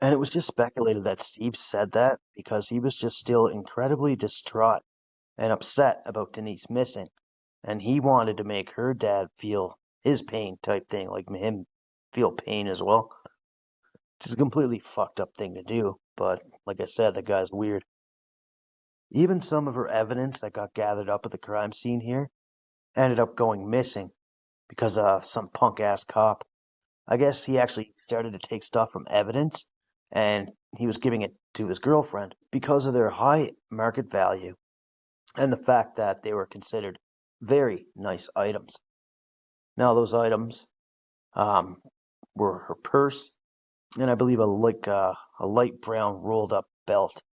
And it was just speculated that Steve said that because he was just still incredibly distraught and upset about Denise missing. and he wanted to make her dad feel his pain type thing, like him feel pain as well. Which is a completely fucked up thing to do, but like I said, the guy's weird. Even some of her evidence that got gathered up at the crime scene here ended up going missing because some punk ass cop. I guess he actually started to take stuff from evidence and he was giving it to his girlfriend because of their high market value and the fact that they were considered very nice items. Now, those items um, were her purse and I believe a light brown rolled up belt.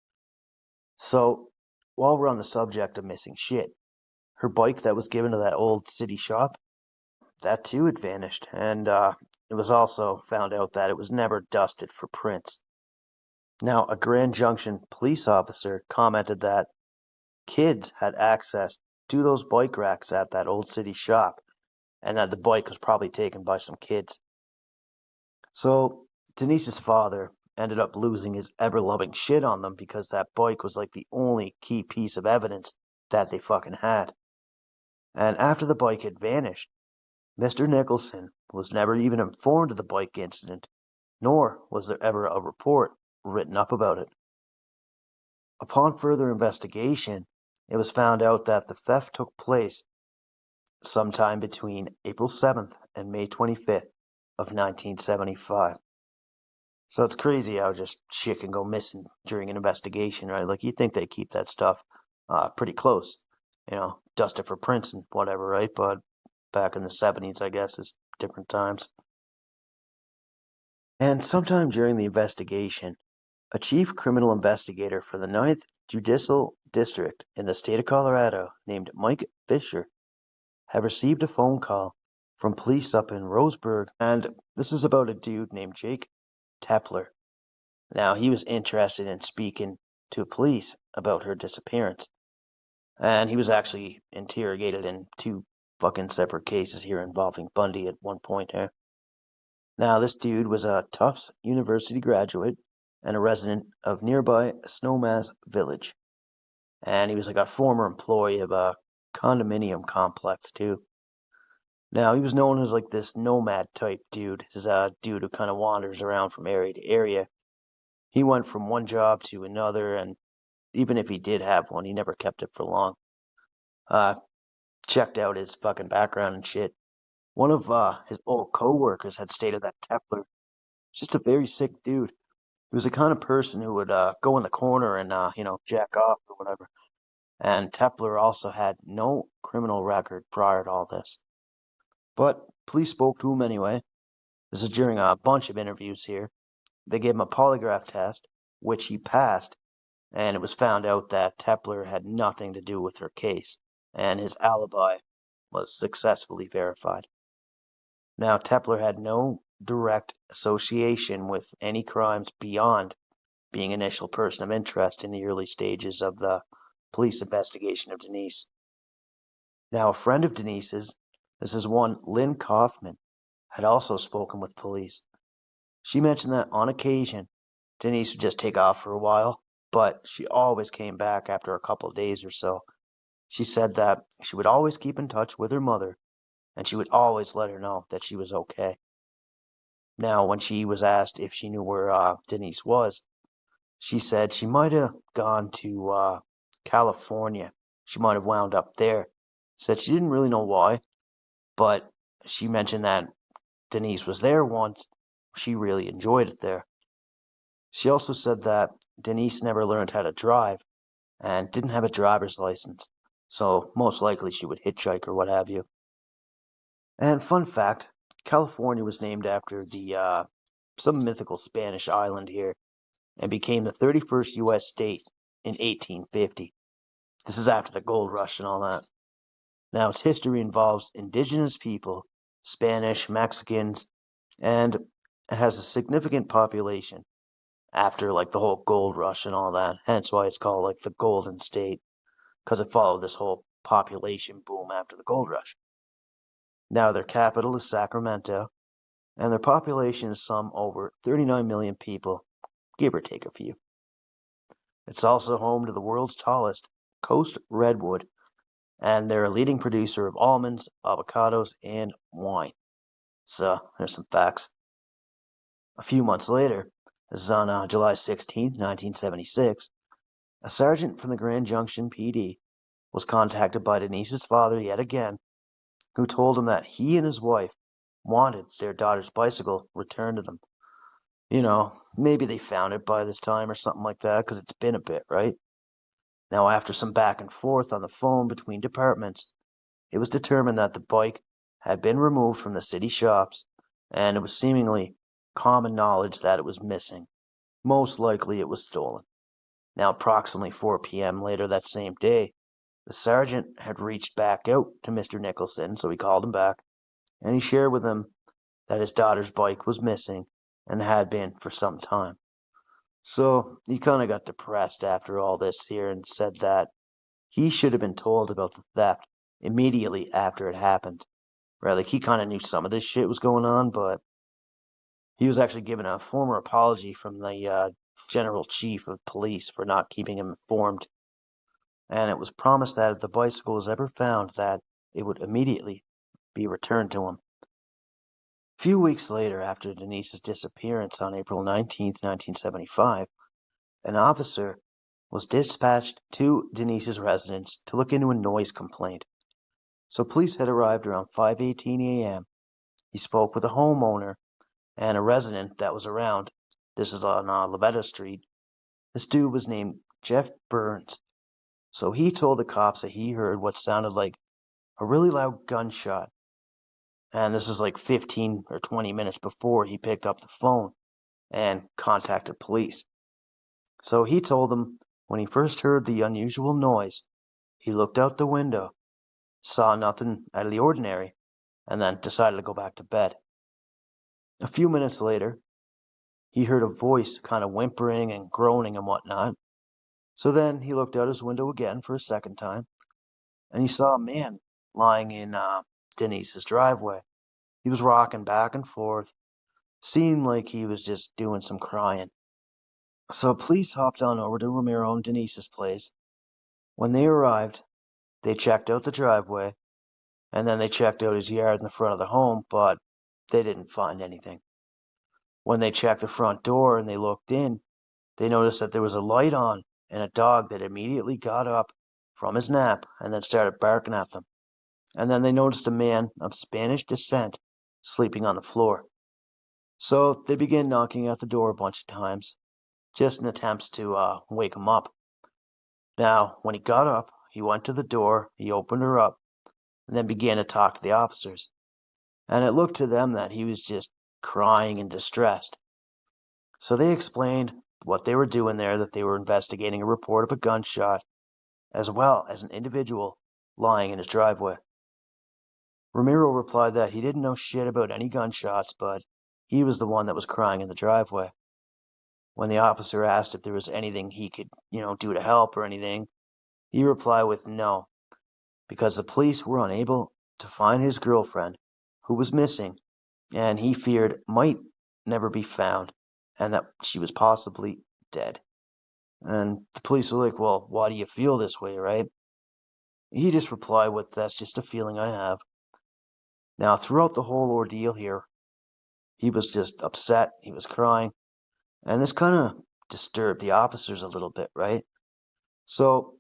So, while we're on the subject of missing shit, her bike that was given to that old city shop, that too had vanished, and it was also found out that it was never dusted for prints. Now, a Grand Junction police officer commented that kids had access to those bike racks at that old city shop, and that the bike was probably taken by some kids. So, Denise's father ended up losing his ever loving shit on them because that bike was like the only key piece of evidence that they fucking had. And after the bike had vanished, Mr. Nicholson was never even informed of the bike incident, nor was there ever a report written up about it. Upon further investigation, it was found out that the theft took place sometime between April 7th and May 25th of 1975. So it's crazy how just shit can go missing during an investigation, right? Like you'd think they keep that stuff pretty close, dust it for prints and whatever, right? But back in the 70s, I guess, is different times. And sometime during the investigation, a chief criminal investigator for the Ninth Judicial District in the state of Colorado named Mike Fisher had received a phone call from police up in Roseburg, and this is about a dude named Jake Tepler. Now, he was interested in speaking to police about her disappearance, and he was actually interrogated in two fucking separate cases here involving Bundy at one point here. Now, this dude was a Tufts University graduate and a resident of nearby Snowmass Village. And he was like a former employee of a condominium complex, too. Now, he was known as like this nomad type dude. This is a dude who kind of wanders around from area to area. He went from one job to another, and even if he did have one, he never kept it for long. Checked out his fucking background and shit. One of his old co-workers had stated that Tepler was just a very sick dude. He was the kind of person who would go in the corner and jack off or whatever. And Tepler also had no criminal record prior to all this. But police spoke to him anyway. This is during a bunch of interviews here. They gave him a polygraph test, which he passed, and it was found out that Tepler had nothing to do with her case, and his alibi was successfully verified. Now, Tepler had no direct association with any crimes beyond being an initial person of interest in the early stages of the police investigation of Denise. Now, a friend of Denise's, this is one Lynn Kaufman, had also spoken with police. She mentioned that on occasion, Denise would just take off for a while, but she always came back after a couple of days or so. She said that she would always keep in touch with her mother, and she would always let her know that she was okay. Now, when she was asked if she knew where Denise was, she said she might have gone to California. She might have wound up there. Said she didn't really know why, but she mentioned that Denise was there once. She really enjoyed it there. She also said that Denise never learned how to drive and didn't have a driver's license, so most likely she would hitchhike or what have you. And fun fact, California was named after the some mythical Spanish island here and became the 31st U.S. state in 1850. This is after the gold rush and all that. Now, its history involves indigenous people, Spanish, Mexicans, and it has a significant population after like the whole gold rush and all that. Hence why it's called like the Golden State, because it followed this whole population boom after the gold rush. Now, their capital is Sacramento, and their population is some over 39 million people, give or take a few. It's also home to the world's tallest coast redwood, and they're a leading producer of almonds, avocados, and wine. So there's some facts. A few months later, this is on July 16th, 1976, a sergeant from the Grand Junction PD was contacted by Denise's father yet again, who told him that he and his wife wanted their daughter's bicycle returned to them. Maybe they found it by this time or something like that, because it's been a bit, right? Now, after some back and forth on the phone between departments, it was determined that the bike had been removed from the city shops, and it was seemingly common knowledge that it was missing. Most likely it was stolen. Now, approximately 4 p.m. later that same day, the sergeant had reached back out to Mr. Nicholson, so he called him back, and he shared with him that his daughter's bike was missing and had been for some time. So he kind of got depressed after all this here and said that he should have been told about the theft immediately after it happened. Right, like he kind of knew some of this shit was going on, but he was actually given a formal apology from the general chief of police for not keeping him informed. And it was promised that if the bicycle was ever found, that it would immediately be returned to him. A few weeks later, after Denise's disappearance on April 19th, 1975, an officer was dispatched to Denise's residence to look into a noise complaint. So police had arrived around 5:18 a.m. He spoke with a homeowner and a resident that was around. This is on Lavetta Street. This dude was named Jeff Burns. So he told the cops that he heard what sounded like a really loud gunshot. And this is like 15 or 20 minutes before he picked up the phone and contacted police. So he told them when he first heard the unusual noise, he looked out the window, saw nothing out of the ordinary, and then decided to go back to bed. A few minutes later, he heard a voice kind of whimpering and groaning and whatnot. So then he looked out his window again for a second time, and he saw a man lying in Denise's driveway. He was rocking back and forth, seemed like he was just doing some crying. So police hopped on over to Ramiro and Denise's place. When they arrived, they checked out the driveway, and then they checked out his yard in the front of the home, but they didn't find anything. When they checked the front door and they looked in, they noticed that there was a light on and a dog that immediately got up from his nap and then started barking at them. And then they noticed a man of Spanish descent sleeping on the floor. So they began knocking at the door a bunch of times, just in attempts to wake him up. Now, when he got up, he went to the door, he opened her up, and then began to talk to the officers. And it looked to them that he was just crying and distressed. So they explained what they were doing there, that they were investigating a report of a gunshot, as well as an individual lying in his driveway. Ramiro replied that he didn't know shit about any gunshots, but he was the one that was crying in the driveway. When the officer asked if there was anything he could, do to help or anything, he replied with no, because the police were unable to find his girlfriend, who was missing, and he feared might never be found, and that she was possibly dead. And the police were like, well, why do you feel this way, right? He just replied with, that's just a feeling I have. Now, throughout the whole ordeal here, he was just upset, he was crying, and this kind of disturbed the officers a little bit, right? So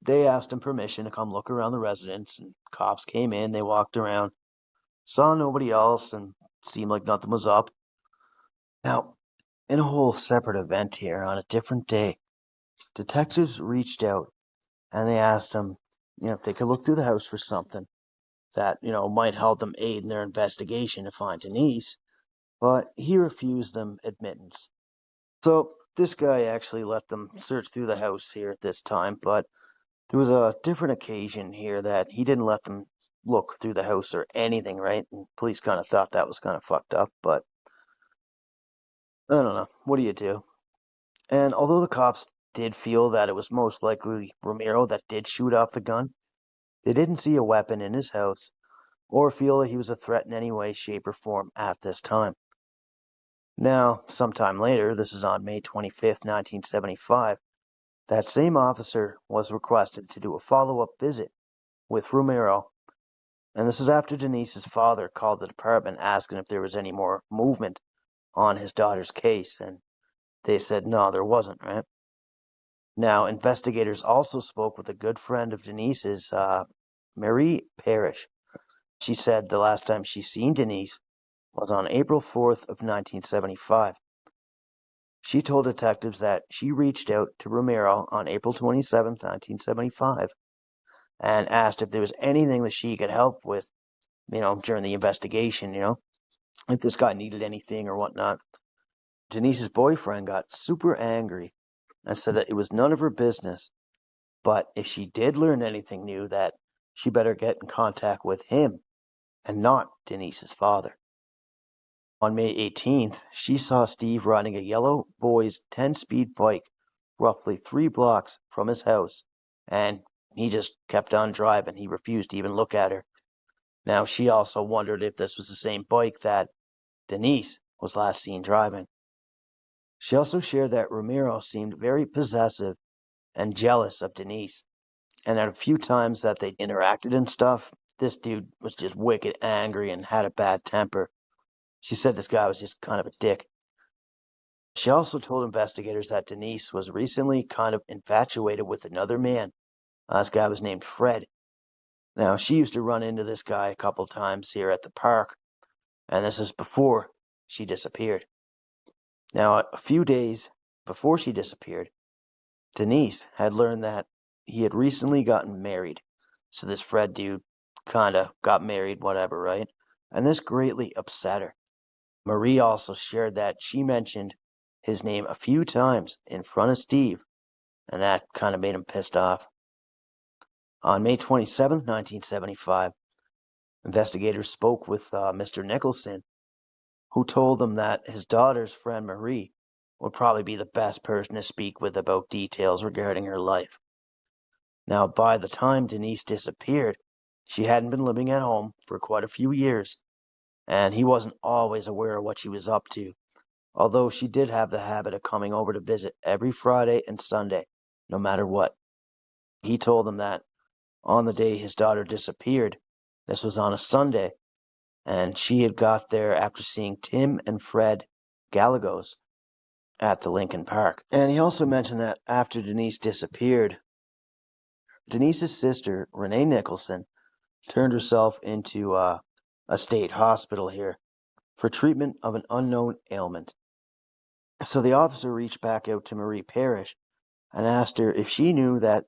they asked him permission to come look around the residence, and cops came in, they walked around, saw nobody else, and seemed like nothing was up. Now, in a whole separate event here, on a different day, detectives reached out, and they asked him, if they could look through the house for something that, might help them aid in their investigation to find Denise, but he refused them admittance. So this guy actually let them search through the house here at this time, but there was a different occasion here that he didn't let them look through the house or anything, right? And police kind of thought that was kind of fucked up, but I don't know. What do you do? And although the cops did feel that it was most likely Ramiro that did shoot off the gun, they didn't see a weapon in his house or feel that he was a threat in any way, shape, or form at this time. Now, sometime later, this is on May 25th, 1975, that same officer was requested to do a follow-up visit with Romero, and this is after Denise's father called the department asking if there was any more movement on his daughter's case, and they said no, there wasn't, right? Now, investigators also spoke with a good friend of Denise's, Marie Parrish. She said the last time she seen Denise was on April 4th of 1975. She told detectives that she reached out to Romero on April 27th, 1975, and asked if there was anything that she could help with, during the investigation, if this guy needed anything or whatnot. Denise's boyfriend got super angry and said that it was none of her business, but if she did learn anything new, that she better get in contact with him and not Denise's father. On May 18th, she saw Steve riding a yellow boy's 10-speed bike roughly 3 blocks from his house, and he just kept on driving. He refused to even look at her. Now, she also wondered if this was the same bike that Denise was last seen driving. She also shared that Romero seemed very possessive and jealous of Denise, and at a few times that they interacted and stuff, this dude was just wicked angry and had a bad temper. She said this guy was just kind of a dick. She also told investigators that Denise was recently kind of infatuated with another man. This guy was named Fred. Now, she used to run into this guy a couple times here at the park, and this is before she disappeared. Now, a few days before she disappeared, Denise had learned that he had recently gotten married. So this Fred dude kind of got married, whatever, right? And this greatly upset her. Marie also shared that she mentioned his name a few times in front of Steve, and that kind of made him pissed off. On May 27th, 1975, investigators spoke with Mr. Nicholson, who told them that his daughter's friend Marie would probably be the best person to speak with about details regarding her life. Now, by the time Denise disappeared, she hadn't been living at home for quite a few years, and he wasn't always aware of what she was up to, although she did have the habit of coming over to visit every Friday and Sunday, no matter what. He told them that on the day his daughter disappeared, this was on a Sunday, and she had got there after seeing Tim and Fred Gallegos at the Lincoln Park. And he also mentioned that after Denise disappeared, Denise's sister, Renee Nicholson, turned herself into a state hospital here for treatment of an unknown ailment. So the officer reached back out to Marie Parrish and asked her if she knew that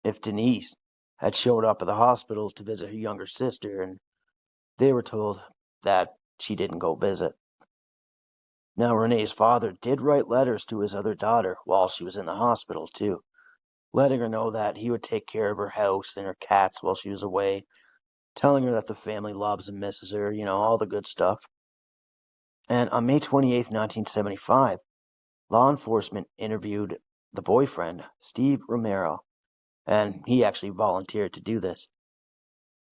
if Denise had showed up at the hospital to visit her younger sister, and they were told that she didn't go visit. Now, Renee's father did write letters to his other daughter while she was in the hospital, too, letting her know that he would take care of her house and her cats while she was away, telling her that the family loves and misses her, all the good stuff. And on May 28th, 1975, law enforcement interviewed the boyfriend, Steve Romero, and he actually volunteered to do this.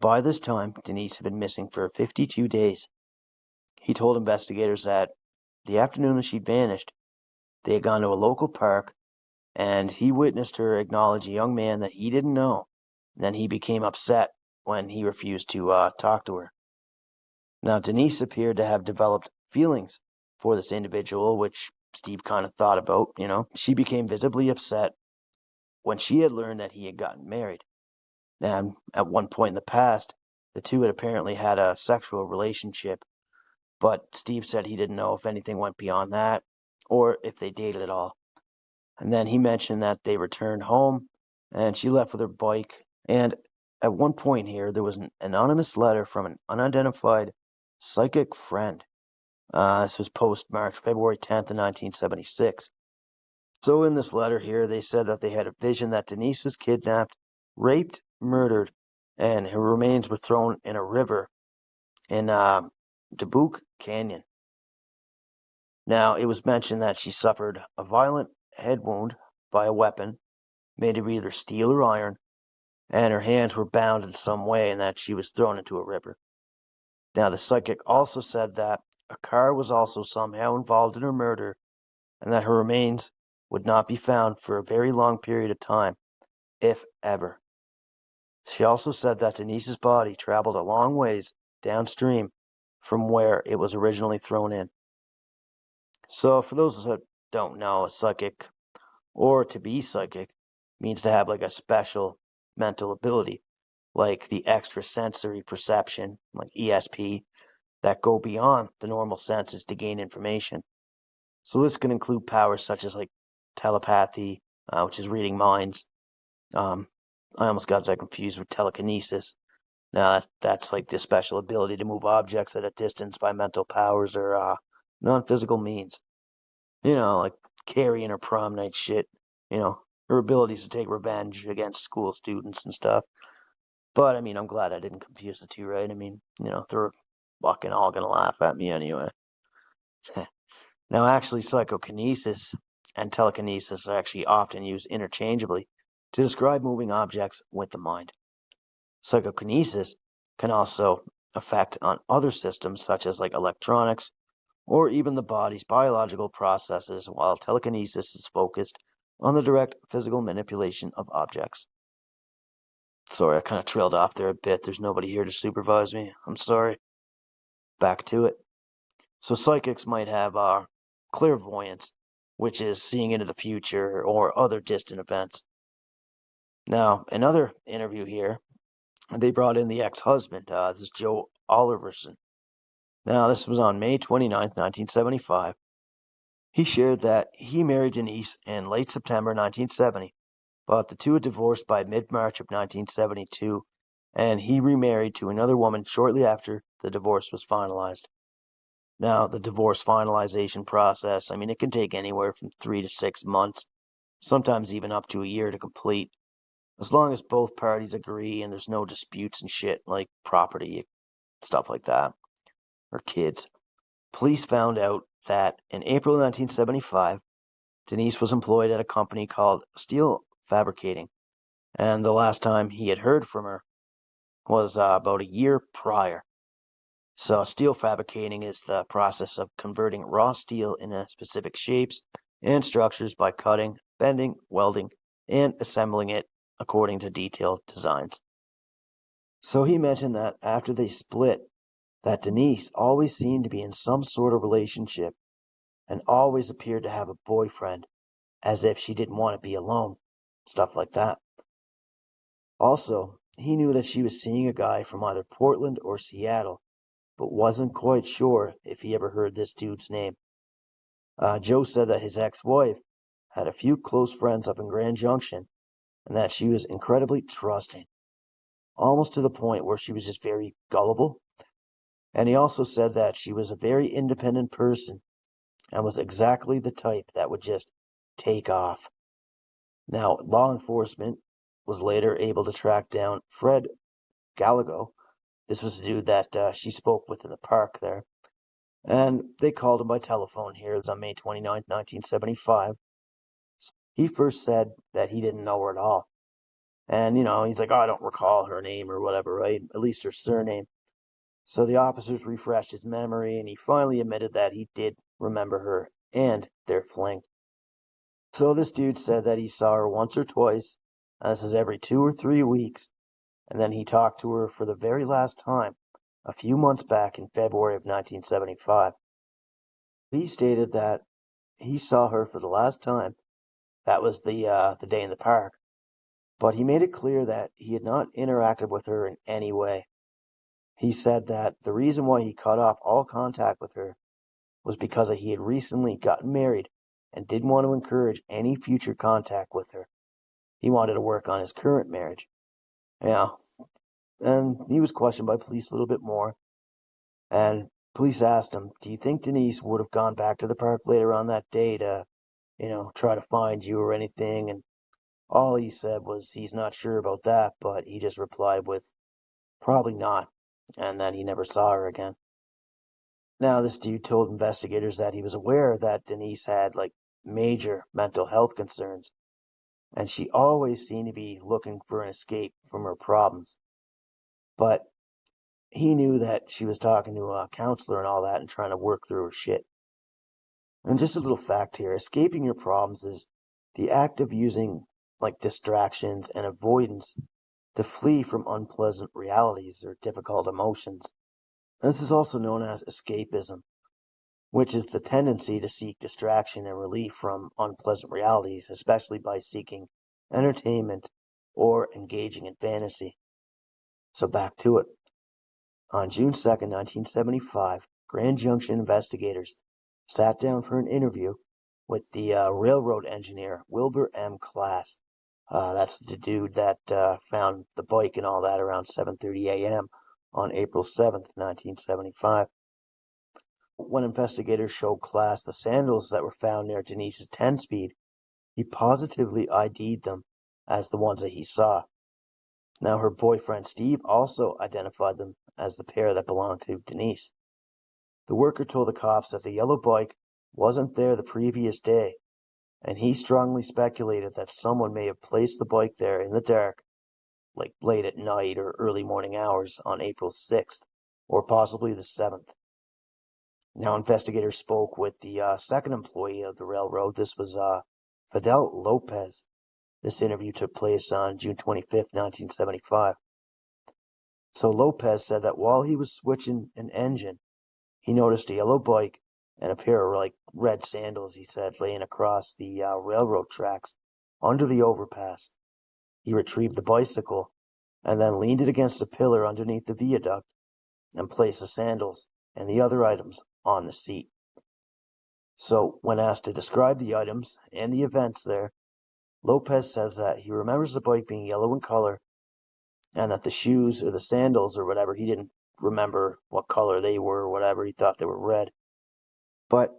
By this time, Denise had been missing for 52 days. He told investigators that the afternoon that she'd vanished, they had gone to a local park, and he witnessed her acknowledge a young man that he didn't know. And then he became upset when he refused to talk to her. Now, Denise appeared to have developed feelings for this individual, which Steve kind of thought about, She became visibly upset when she had learned that he had gotten married. And at one point in the past, the two had apparently had a sexual relationship, but Steve said he didn't know if anything went beyond that or if they dated at all. And then he mentioned that they returned home and she left with her bike. And at one point here, there was an anonymous letter from an unidentified psychic friend. This was postmarked February 10th of 1976. So in this letter here, they said that they had a vision that Denise was kidnapped, raped, murdered, and her remains were thrown in a river in Dubuque Canyon. Now, it was mentioned that she suffered a violent head wound by a weapon made of either steel or iron, and her hands were bound in some way and that she was thrown into a river. Now, the psychic also said that a car was also somehow involved in her murder and that her remains would not be found for a very long period of time, if ever. She also said that Denise's body traveled a long ways downstream from where it was originally thrown in. So, for those that don't know, a psychic, or to be psychic, means to have like a special mental ability, like the extrasensory perception, like ESP, that go beyond the normal senses to gain information. So this can include powers such as like telepathy, which is reading minds. I almost got that confused with telekinesis. Now that's like the special ability to move objects at a distance by mental powers or non-physical means. Like carrying her prom night shit. Her abilities to take revenge against school students and stuff. But I mean, I'm glad I didn't confuse the two, right? I mean, they're fucking all gonna laugh at me anyway. Now, actually, psychokinesis and telekinesis are actually often used interchangeably to describe moving objects with the mind. Psychokinesis can also affect on other systems such as like electronics or even the body's biological processes, while telekinesis is focused on the direct physical manipulation of objects. Sorry, I kind of trailed off there a bit. There's nobody here to supervise me. I'm sorry. Back to it. So psychics might have clairvoyance, which is seeing into the future or other distant events. Now, another interview here, they brought in the ex-husband. This is Joe Oliverson. Now, this was on May 29th, 1975. He shared that he married Denise in late September 1970, but the two had divorced by mid-March of 1972, and he remarried to another woman shortly after the divorce was finalized. Now, the divorce finalization process, I mean, it can take anywhere from 3 to 6 months, sometimes even up to a year to complete, as long as both parties agree and there's no disputes and shit like property, stuff like that, or kids. Police found out that in April 1975, Denise was employed at a company called Steel Fabricating, and the last time he had heard from her was about a year prior. So steel fabricating is the process of converting raw steel into specific shapes and structures by cutting, bending, welding, and assembling it according to detailed designs. So he mentioned that after they split, that Denise always seemed to be in some sort of relationship and always appeared to have a boyfriend, as if she didn't want to be alone, stuff like that. Also, he knew that she was seeing a guy from either Portland or Seattle, but wasn't quite sure if he ever heard this dude's name. Joe said that his ex-wife had a few close friends up in Grand Junction and that she was incredibly trusting, almost to the point where she was just very gullible. And he also said that she was a very independent person and was exactly the type that would just take off. Now, law enforcement was later able to track down Fred Gallego. This was the dude that she spoke with in the park there. And they called him by telephone here. It was on May 29th, 1975. He first said that he didn't know her at all. And, he's like, oh, I don't recall her name or whatever, right? At least her surname. So the officers refreshed his memory, and he finally admitted that he did remember her and their fling. So this dude said that he saw her once or twice, and this is every 2 or 3 weeks, and then he talked to her for the very last time a few months back in February of 1975. He stated that he saw her for the last time. That was the day in the park. But he made it clear that he had not interacted with her in any way. He said that the reason why he cut off all contact with her was because he had recently gotten married and didn't want to encourage any future contact with her. He wanted to work on his current marriage. Yeah. And he was questioned by police a little bit more. And police asked him, do you think Denise would have gone back to the park later on that day to, try to find you or anything? And all he said was he's not sure about that, but he just replied with, probably not, and that he never saw her again. Now, this dude told investigators that he was aware that Denise had, like, major mental health concerns, and she always seemed to be looking for an escape from her problems. But he knew that she was talking to a counselor and all that and trying to work through her shit. And just a little fact here, escaping your problems is the act of using, like, distractions and avoidance to flee from unpleasant realities or difficult emotions. This is also known as escapism, which is the tendency to seek distraction and relief from unpleasant realities, especially by seeking entertainment or engaging in fantasy. So back to it. On June 2nd, 1975, Grand Junction investigators sat down for an interview with the railroad engineer Wilbur M. Class. That's the dude that found the bike and all that around 7:30 a.m. on April 7th, 1975. When investigators showed Class the sandals that were found near Denise's 10-speed, he positively ID'd them as the ones that he saw. Now, her boyfriend Steve also identified them as the pair that belonged to Denise. The worker told the cops that the yellow bike wasn't there the previous day, and he strongly speculated that someone may have placed the bike there in the dark, like late at night or early morning hours on April 6th, or possibly the 7th. Now, investigators spoke with the second employee of the railroad. This was Fidel Lopez. This interview took place on June 25th, 1975. So Lopez said that while he was switching an engine, he noticed a yellow bike and a pair of red sandals, he said, laying across the railroad tracks under the overpass. He retrieved the bicycle and then leaned it against a pillar underneath the viaduct and placed the sandals and the other items on the seat. So when asked to describe the items and the events there, Lopez says that he remembers the bike being yellow in color and that the shoes or the sandals or whatever, he didn't remember what color they were or whatever. He thought they were red. But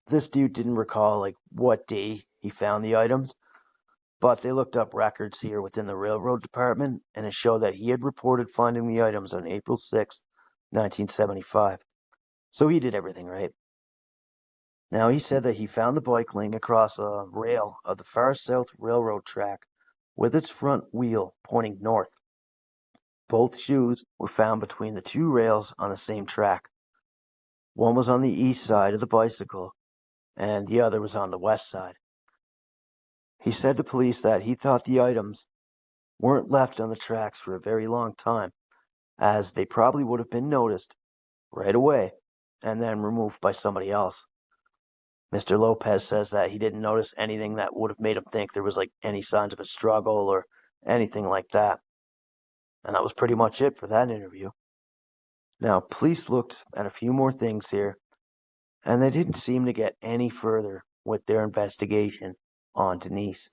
this dude didn't recall what day he found the items. But they looked up records here within the railroad department, and it showed that he had reported finding the items on April 6, 1975. So he did everything right. Now, he said that he found the bike laying across a rail of the far south railroad track with its front wheel pointing north. Both shoes were found between the two rails on the same track. One was on the east side of the bicycle, and the other was on the west side. He said to police that he thought the items weren't left on the tracks for a very long time, as they probably would have been noticed right away and then removed by somebody else. Mr. Lopez says that he didn't notice anything that would have made him think there was any signs of a struggle or anything like that. And that was pretty much it for that interview. Now, police looked at a few more things here, and they didn't seem to get any further with their investigation on Denise.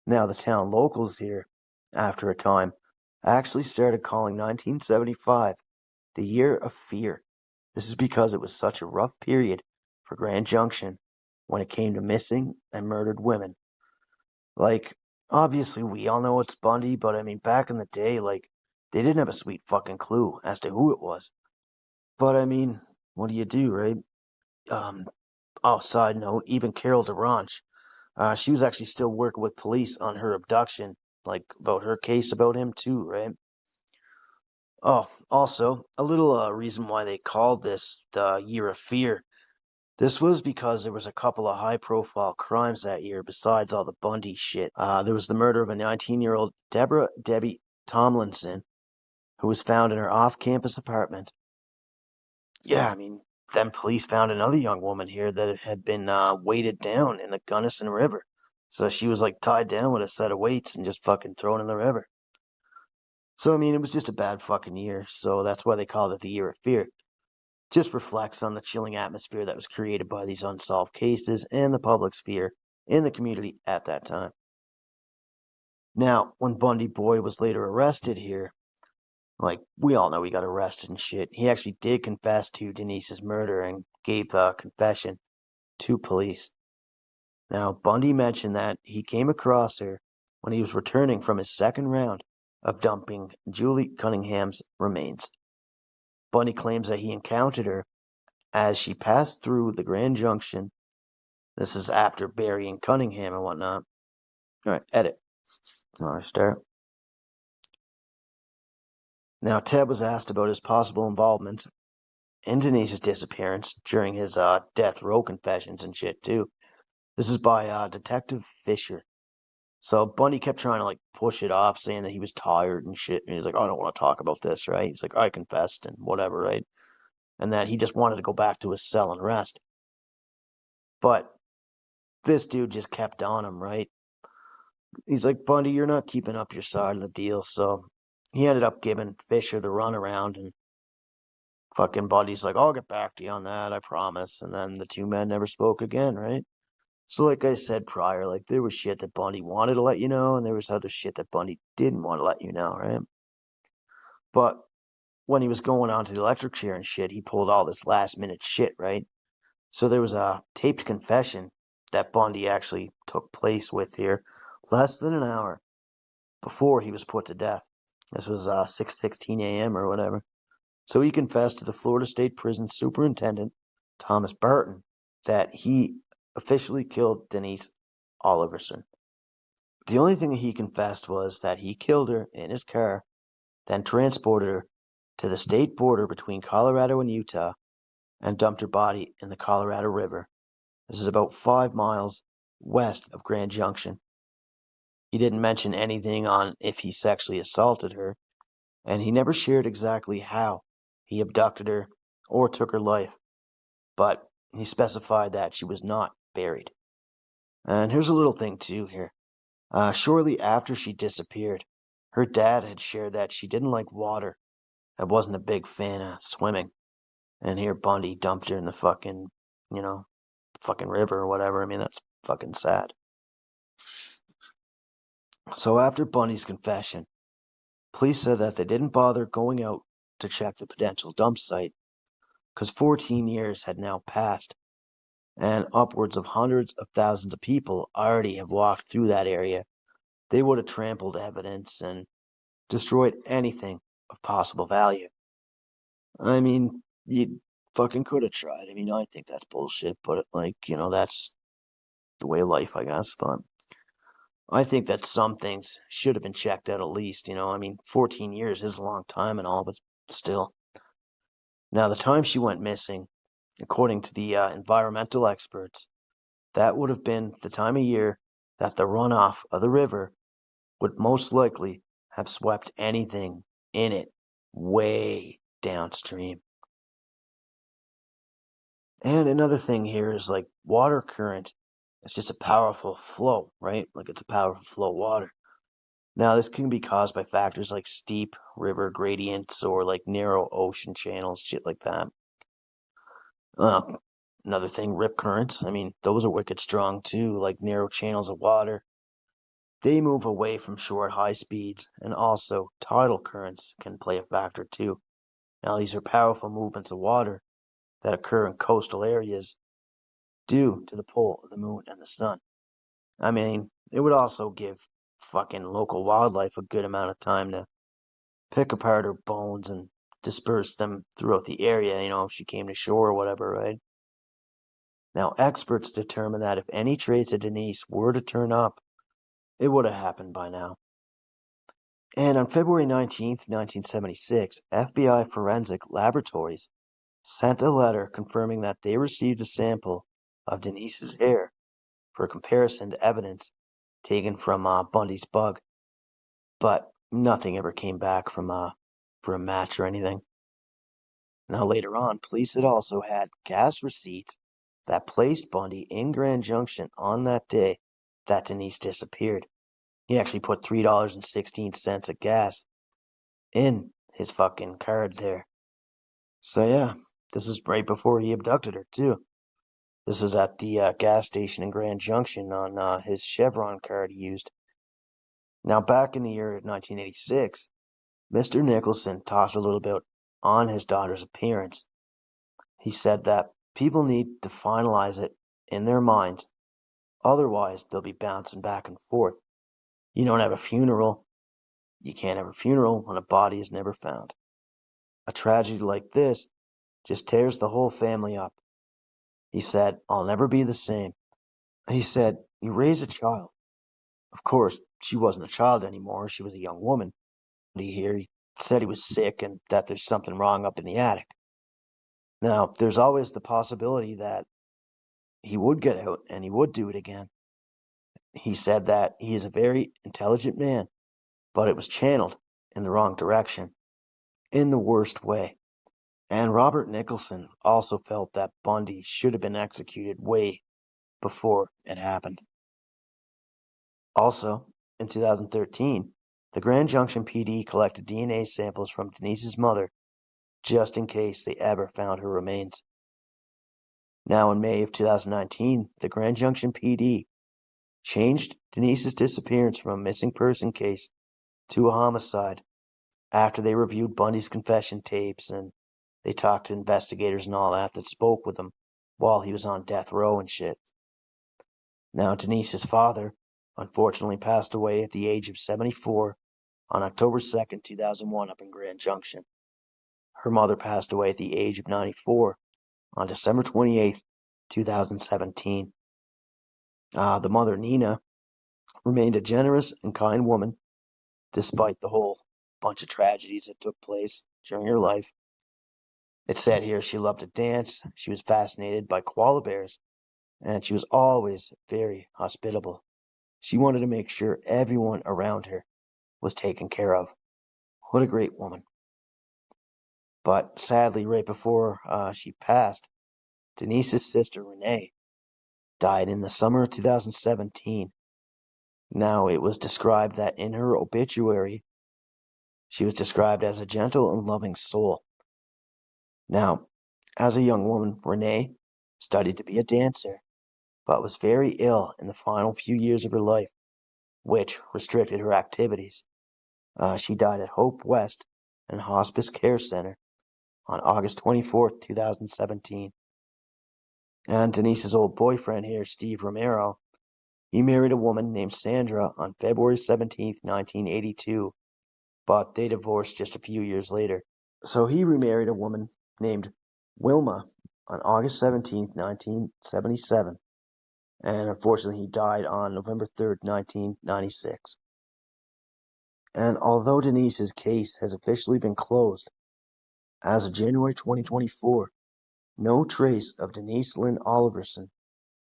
Now, the town locals here, after a time, actually started calling 1975 the year of fear. This is because it was such a rough period for Grand Junction when it came to missing and murdered women. Obviously we all know it's Bundy, but I mean, back in the day, they didn't have a sweet fucking clue as to who it was. But I mean, what do you do, right? Side note, even Carol DeRanche, she was actually still working with police on her abduction, about her case about him too, right? Oh, also, a little reason why they called this the Year of Fear. This was because there was a couple of high-profile crimes that year besides all the Bundy shit. There was the murder of a 19-year-old Deborah Debbie Tomlinson, who was found in her off-campus apartment. Yeah, I mean, then police found another young woman here that had been weighted down in the Gunnison River. So she was tied down with a set of weights and just fucking thrown in the river. So, I mean, it was just a bad fucking year. So that's why they called it the Year of Fear. Just reflects on the chilling atmosphere that was created by these unsolved cases and the public's fear in the community at that time. Now, when Bundy Boy was later arrested here, we all know he got arrested and shit, he actually did confess to Denise's murder and gave the confession to police. Now, Bundy mentioned that he came across her when he was returning from his second round of dumping Julie Cunningham's remains. Bundy claims that he encountered her as she passed through the Grand Junction. This is after burying Cunningham and whatnot. Alright, edit. I'll start. Now, Ted was asked about his possible involvement in Denise's disappearance during his death row confessions and shit, too. This is by Detective Fisher. So Bundy kept trying to like push it off, saying that he was tired and shit. And he's like, I don't want to talk about this, right? He's like, I confessed and whatever, right? And that he just wanted to go back to his cell and rest. But this dude just kept on him, right? He's like, Bundy, you're not keeping up your side of the deal. So he ended up giving Fisher the runaround, and fucking Bundy's like, I'll get back to you on that, I promise. And then the two men never spoke again, right? So like I said prior, like there was shit that Bundy wanted to let you know, and there was other shit that Bundy didn't want to let you know, right? But when he was going on to the electric chair and shit, he pulled all this last minute shit, right? So there was a taped confession that Bundy actually took place with here less than an hour before he was put to death. This was 6:16 a.m. or whatever. So he confessed to the Florida State Prison Superintendent, Thomas Burton, that he officially killed Denise Oliverson. The only thing that he confessed was that he killed her in his car, then transported her to the state border between Colorado and Utah, and dumped her body in the Colorado River. This is about 5 miles west of Grand Junction. He didn't mention anything on if he sexually assaulted her, and he never shared exactly how he abducted her or took her life, but he specified that she was not buried. And here's a little thing too here. Shortly after she disappeared, her dad had shared that she didn't like water and wasn't a big fan of swimming. And here Bundy dumped her in the fucking, fucking river or whatever. I mean, that's fucking sad. So after Bundy's confession, police said that they didn't bother going out to check the potential dump site because 14 years had now passed, and upwards of hundreds of thousands of people already have walked through that area. They would have trampled evidence and destroyed anything of possible value. I mean, you fucking could have tried. I mean, I think that's bullshit, but that's the way of life, I guess. But I think that some things should have been checked out at least. I mean, 14 years is a long time and all, but still. Now, the time she went missing, according to the environmental experts, that would have been the time of year that the runoff of the river would most likely have swept anything in it way downstream. And another thing here is like water current. It's just a powerful flow, right? Like it's a powerful flow of water. Now, this can be caused by factors like steep river gradients or like narrow ocean channels, shit like that. Uh, Another thing, rip currents. I mean, those are wicked strong too, like narrow channels of water. They move away from shore at high speeds, and also tidal currents can play a factor too. Now, these are powerful movements of water that occur in coastal areas due to the pull of the moon and the sun. I mean, it would also give fucking local wildlife a good amount of time to pick apart her bones and disperse them throughout the area, if she came to shore or whatever, right? Now, experts determined that if any trace of Denise were to turn up, it would have happened by now. And on February 19th, 1976, FBI Forensic Laboratories sent a letter confirming that they received a sample of Denise's hair for comparison to evidence taken from Bundy's bug, but nothing ever came back for a match or anything. Now later on, police had also had gas receipts that placed Bundy in Grand Junction on that day that Denise disappeared. He actually put $3.16 of gas in his fucking card there. So yeah, this is right before he abducted her too. This is at the gas station in Grand Junction on his Chevron card he used. Now back in the year 1986, Mr. Nicholson talked a little bit on his daughter's appearance. He said that people need to finalize it in their minds, otherwise they'll be bouncing back and forth. You don't have a funeral. You can't have a funeral when a body is never found. A tragedy like this just tears the whole family up. He said, I'll never be the same. He said, you raise a child. Of course, she wasn't a child anymore. She was a young woman. He said he was sick and that there's something wrong up in the attic. Now, there's always the possibility that he would get out and he would do it again. He said that he is a very intelligent man, but it was channeled in the wrong direction, in the worst way. And Robert Nicholson also felt that Bundy should have been executed way before it happened. Also, in 2013, the Grand Junction PD collected DNA samples from Denise's mother just in case they ever found her remains. Now, in May of 2019, the Grand Junction PD changed Denise's disappearance from a missing person case to a homicide after they reviewed Bundy's confession tapes and they talked to investigators and all that spoke with him while he was on death row and shit. Now, Denise's father unfortunately passed away at the age of 74 on October 2nd, 2001 up in Grand Junction. Her mother passed away at the age of 94 on December 28th, 2017. The mother, Nina, remained a generous and kind woman despite the whole bunch of tragedies that took place during her life. It said here she loved to dance, she was fascinated by koala bears, and she was always very hospitable. She wanted to make sure everyone around her was taken care of. What a great woman. But sadly, right before she passed, Denise's sister, Renee, died in the summer of 2017. Now, it was described that in her obituary, she was described as a gentle and loving soul. Now, as a young woman, Renee studied to be a dancer, but was very ill in the final few years of her life, which restricted her activities. She died at Hope West and Hospice Care Center on August 24th, 2017. And Denise's old boyfriend here, Steve Romero, he married a woman named Sandra on February 17th, 1982, but they divorced just a few years later. So he remarried a woman named Wilma on August 17th, 1977, and unfortunately he died on November 3rd, 1996. And although Denise's case has officially been closed, as of January 2024, no trace of Denise Lynn Oliverson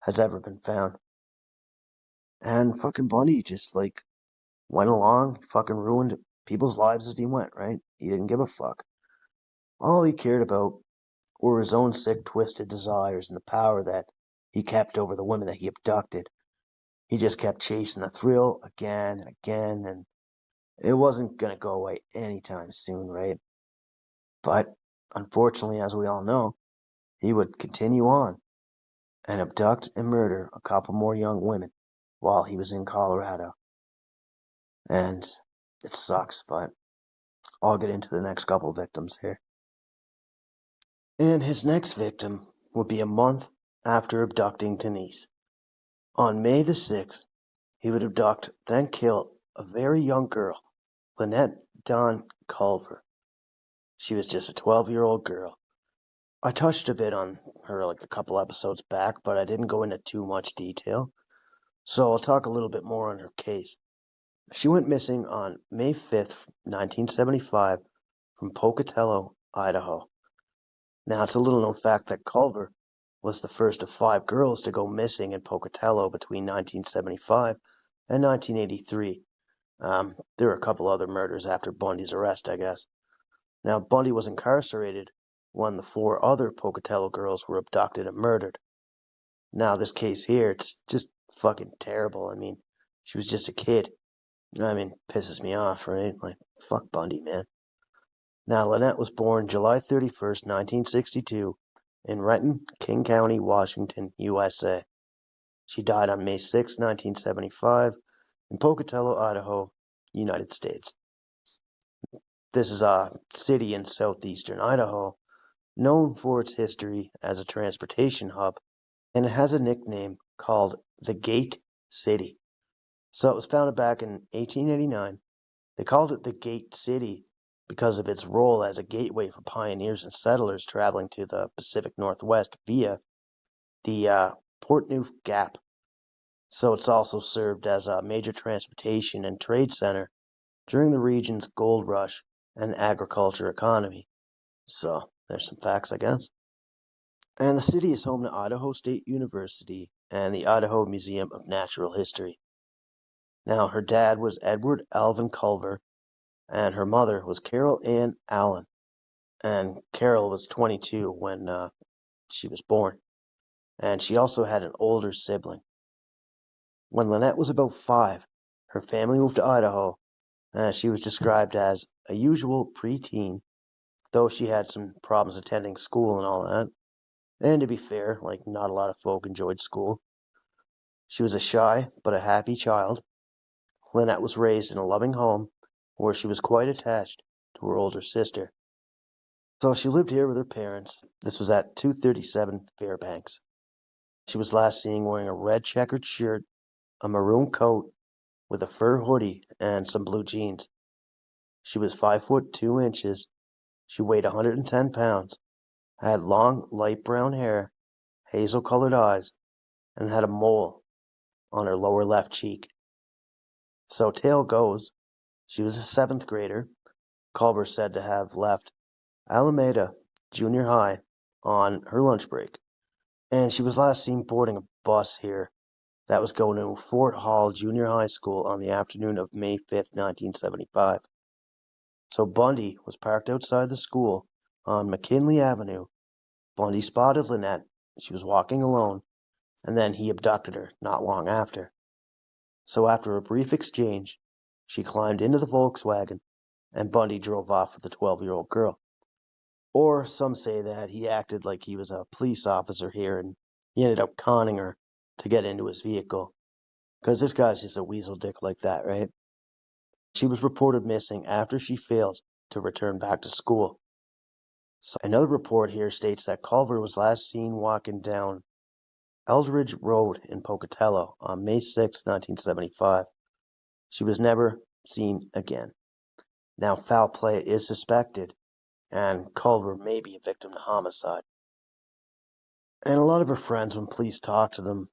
has ever been found. And fucking Bundy just went along, fucking ruined people's lives as he went, right? He didn't give a fuck. All he cared about were his own sick, twisted desires and the power that he kept over the women that he abducted. He just kept chasing the thrill again and again, and it wasn't gonna go away anytime soon, right? But unfortunately, as we all know, he would continue on and abduct and murder a couple more young women while he was in Colorado. And it sucks, but I'll get into the next couple victims here. And his next victim would be a month after abducting Denise. On May the 6th, he would abduct, then kill a very young girl, Lynette Dawn Culver. She was just a 12-year-old girl. I touched a bit on her a couple episodes back, but I didn't go into too much detail. So I'll talk a little bit more on her case. She went missing on May 5th, 1975 from Pocatello, Idaho. Now, it's a little known fact that Culver was the first of 5 girls to go missing in Pocatello between 1975 and 1983. There were a couple other murders after Bundy's arrest, I guess. Now, Bundy was incarcerated when the 4 other Pocatello girls were abducted and murdered. Now, this case here, it's just fucking terrible. I mean, she was just a kid. I mean, pisses me off, right? Fuck Bundy, man. Now, Lynette was born July 31st, 1962, in Renton, King County, Washington, USA. She died on May 6, 1975, in Pocatello, Idaho, United States. This is a city in southeastern Idaho, known for its history as a transportation hub, and it has a nickname called the Gate City. So it was founded back in 1889. They called it the Gate City because of its role as a gateway for pioneers and settlers traveling to the Pacific Northwest via the Portneuf Gap. So it's also served as a major transportation and trade center during the region's gold rush and agriculture economy. So there's some facts, I guess. And the city is home to Idaho State University and the Idaho Museum of Natural History. Now, her dad was Edward Alvin Culver, and her mother was Carol Ann Allen. And Carol was 22 when she was born. And she also had an older sibling. When Lynette was about 5, her family moved to Idaho, and she was described as a usual preteen, though she had some problems attending school and all that. And to be fair, like, not a lot of folk enjoyed school. She was a shy but a happy child. Lynette was raised in a loving home where she was quite attached to her older sister. So she lived here with her parents. This was at 237 Fairbanks. She was last seen wearing a red checkered shirt, a maroon coat with a fur hoodie, and some blue jeans. She was 5 foot 2 inches. She weighed 110 pounds, had long light brown hair, hazel colored eyes, and had a mole on her lower left cheek. So tale goes, she was a 7th grader. Culver said to have left Alameda Junior High on her lunch break, and she was last seen boarding a bus here that was going to Fort Hall Junior High School on the afternoon of May 5th, 1975. So Bundy was parked outside the school on McKinley Avenue. Bundy spotted Lynette. She was walking alone, and then he abducted her not long after. So after a brief exchange, she climbed into the Volkswagen, and Bundy drove off with the 12-year-old girl. Or some say that he acted like he was a police officer here, and he ended up conning her to get into his vehicle. Because this guy's just a weasel dick like that, right? She was reported missing after she failed to return back to school. So another report here states that Culver was last seen walking down Eldridge Road in Pocatello on May 6, 1975. She was never seen again. Now, foul play is suspected, and Culver may be a victim to homicide. And a lot of her friends, when police talked to them,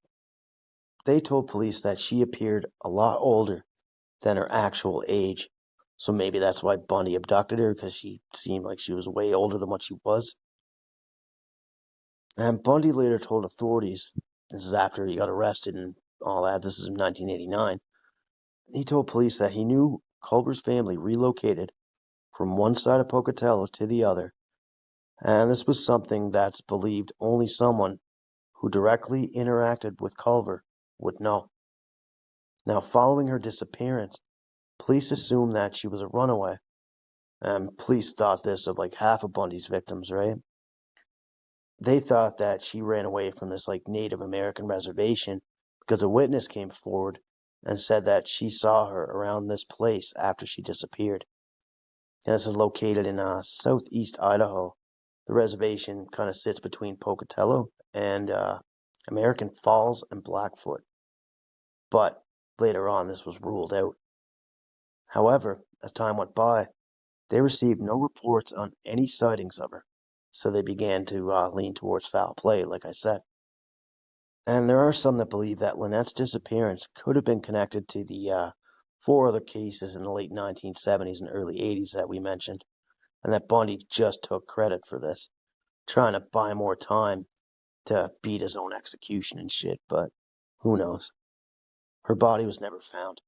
they told police that she appeared a lot older than her actual age. So maybe that's why Bundy abducted her, because she seemed like she was way older than what she was. And Bundy later told authorities, this is after he got arrested and all that, this is in 1989, he told police that he knew Culver's family relocated from one side of Pocatello to the other, and this was something that's believed only someone who directly interacted with Culver would know. Now, following her disappearance, police assumed that she was a runaway, and police thought this of like half of Bundy's victims, right? They thought that she ran away from this like Native American reservation because a witness came forward and said that she saw her around this place after she disappeared. And this is located in southeast Idaho. The reservation kind of sits between Pocatello and American Falls and Blackfoot. But later on, this was ruled out. However, as time went by, they received no reports on any sightings of her, so they began to lean towards foul play, like I said. And there are some that believe that Lynette's disappearance could have been connected to the 4 other cases in the late 1970s and early 80s that we mentioned, and that Bundy just took credit for this, trying to buy more time to beat his own execution and shit, but who knows. Her body was never found.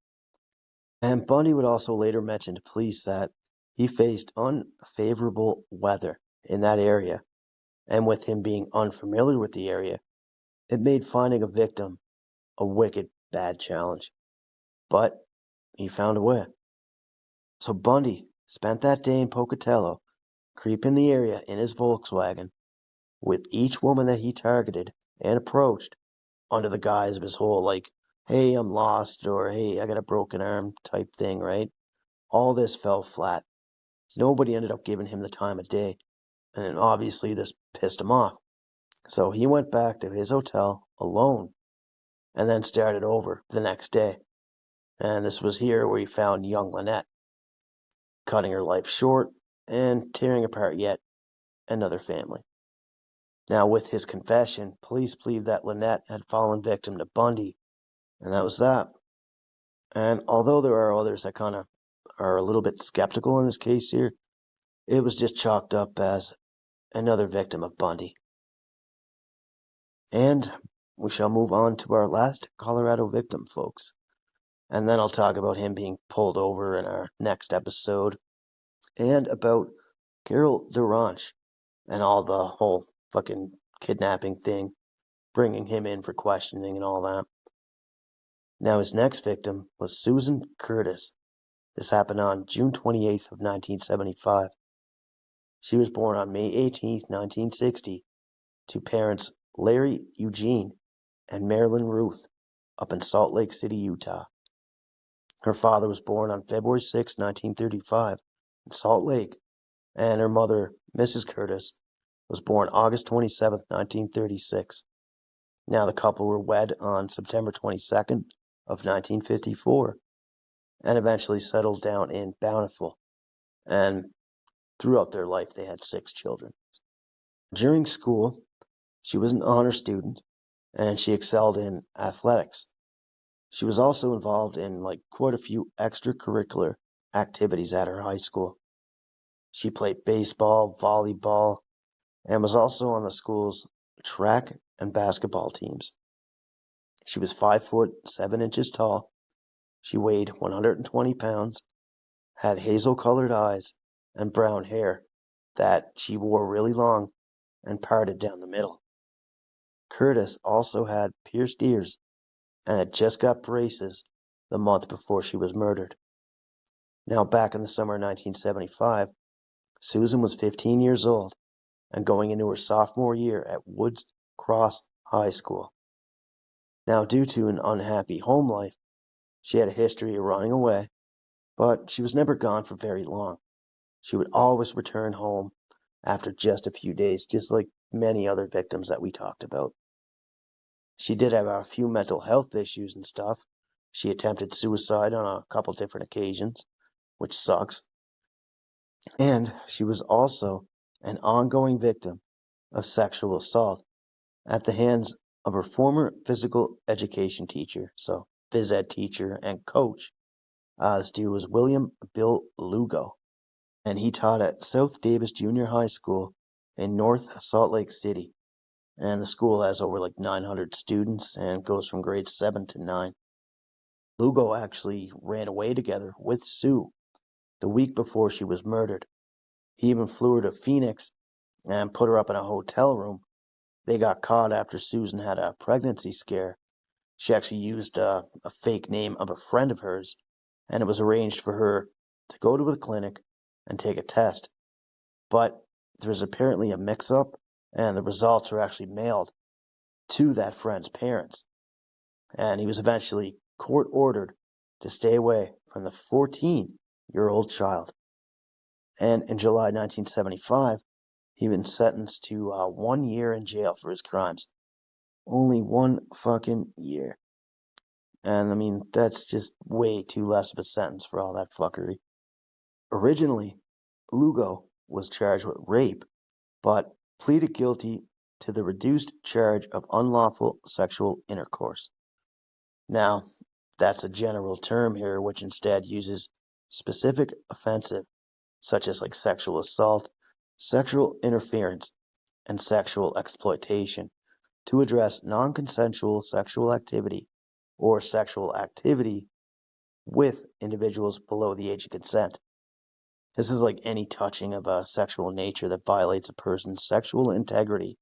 And Bundy would also later mention to police that he faced unfavorable weather in that area, and with him being unfamiliar with the area, it made finding a victim a wicked bad challenge. But he found a way. So Bundy spent that day in Pocatello, creeping the area in his Volkswagen, with each woman that he targeted and approached under the guise of his whole, like, hey, I'm lost, or hey, I got a broken arm type thing, right? All this fell flat. Nobody ended up giving him the time of day, and obviously this pissed him off. So he went back to his hotel alone, and then started over the next day. And this was here where he found young Lynette, cutting her life short and tearing apart yet another family. Now, with his confession, police believe that Lynette had fallen victim to Bundy, and that was that. And although there are others that kind of are a little bit skeptical in this case here, it was just chalked up as another victim of Bundy. And we shall move on to our last Colorado victim, folks. And then I'll talk about him being pulled over in our next episode, and about Carol Duranche and all the whole fucking kidnapping thing, bringing him in for questioning and all that. Now, his next victim was Susan Curtis. This happened on June 28th of 1975. She was born on May 18th, 1960, to parents Larry Eugene and Marilyn Ruth up in Salt Lake City, Utah. Her father was born on February 6, 1935, in Salt Lake, and her mother, Mrs. Curtis, was born August 27, 1936. Now, the couple were wed on September 22nd of 1954 and eventually settled down in Bountiful. And throughout their life, they had 6 children. During school, she was an honor student and she excelled in athletics. She was also involved in quite a few extracurricular activities at her high school. She played baseball, volleyball, and was also on the school's track and basketball teams. She was 5 foot 7 inches tall. She weighed 120 pounds, had hazel-colored eyes, and brown hair that she wore really long and parted down the middle. Curtis also had pierced ears and had just got braces the month before she was murdered. Now, back in the summer of 1975, Susan was 15 years old and going into her sophomore year at Woods Cross High School. Now, due to an unhappy home life, she had a history of running away, but she was never gone for very long. She would always return home after just a few days, just like many other victims that we talked about. She did have a few mental health issues and stuff. She attempted suicide on a couple different occasions, which sucks. And she was also an ongoing victim of sexual assault at the hands of her former physical education teacher, so phys ed teacher and coach. This dude was William Bill Lugo, and he taught at South Davis Junior High School in North Salt Lake City. And the school has over 900 students and goes from grades 7 to 9. Lugo actually ran away together with Sue the week before she was murdered. He even flew her to Phoenix and put her up in a hotel room. They got caught after Susan had a pregnancy scare. She actually used a fake name of a friend of hers, and it was arranged for her to go to the clinic and take a test. But there was apparently a mix-up, and the results were actually mailed to that friend's parents. And he was eventually court-ordered to stay away from the 14-year-old child. And in July 1975, he was sentenced to 1 year in jail for his crimes. Only 1 fucking year. And I mean, that's just way too less of a sentence for all that fuckery. Originally, Lugo was charged with rape, but pleaded guilty to the reduced charge of unlawful sexual intercourse. Now, that's a general term here, which instead uses specific offensive, such as sexual assault, sexual interference, and sexual exploitation, to address non-consensual sexual activity or sexual activity with individuals below the age of consent. This is like any touching of a sexual nature that violates a person's sexual integrity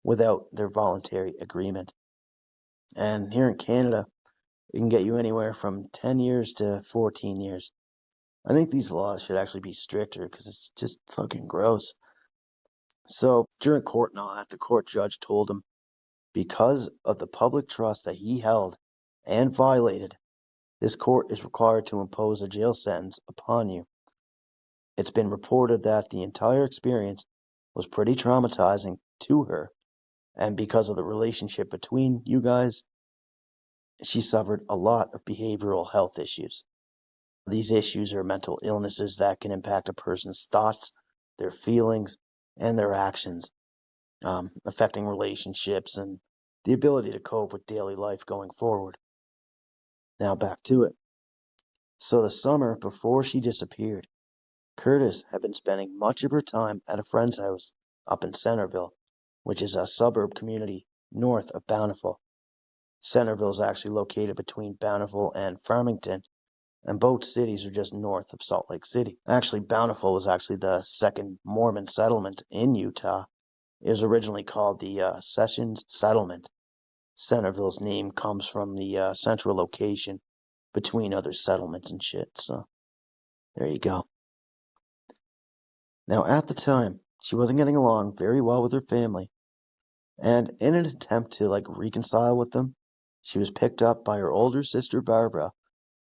without their voluntary agreement. And here in Canada, it can get you anywhere from 10 years to 14 years. I think these laws should actually be stricter because it's just fucking gross. So during court and all that, the court judge told him, because of the public trust that he held and violated, this court is required to impose a jail sentence upon you. It's been reported that the entire experience was pretty traumatizing to her, and because of the relationship between you guys, she suffered a lot of behavioral health issues. These issues are mental illnesses that can impact a person's thoughts, their feelings, and their actions, affecting relationships and the ability to cope with daily life going forward. Now back to it. So the summer before she disappeared, Curtis had been spending much of her time at a friend's house up in Centerville, which is a suburb community north of Bountiful. Centerville is actually located between Bountiful and Farmington, and both cities are just north of Salt Lake City. Actually, Bountiful was actually the second Mormon settlement in Utah. It was originally called the Sessions Settlement. Centerville's name comes from the central location between other settlements and shit, so there you go. Now, at the time, she wasn't getting along very well with her family, and in an attempt to reconcile with them, she was picked up by her older sister Barbara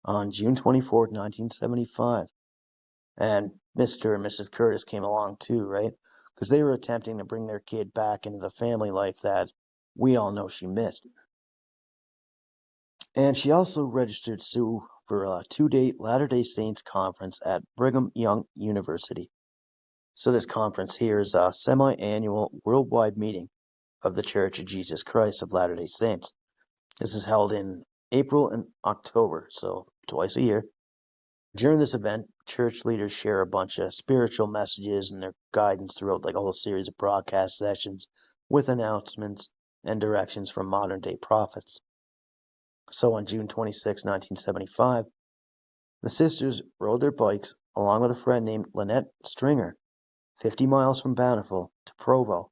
on June 24th, 1975. And Mr. and Mrs. Curtis came along too, right? Because they were attempting to bring their kid back into the family life that we all know she missed. And she also registered Sue for a 2-day Latter-day Saints conference at Brigham Young University. So this conference here is a semi-annual worldwide meeting of the Church of Jesus Christ of Latter-day Saints. This is held in April and October, so twice a year. During this event, church leaders share a bunch of spiritual messages and their guidance throughout a whole series of broadcast sessions with announcements and directions from modern-day prophets. So on June 26, 1975, the sisters rode their bikes along with a friend named Lynette Stringer, 50 miles from Bountiful to Provo.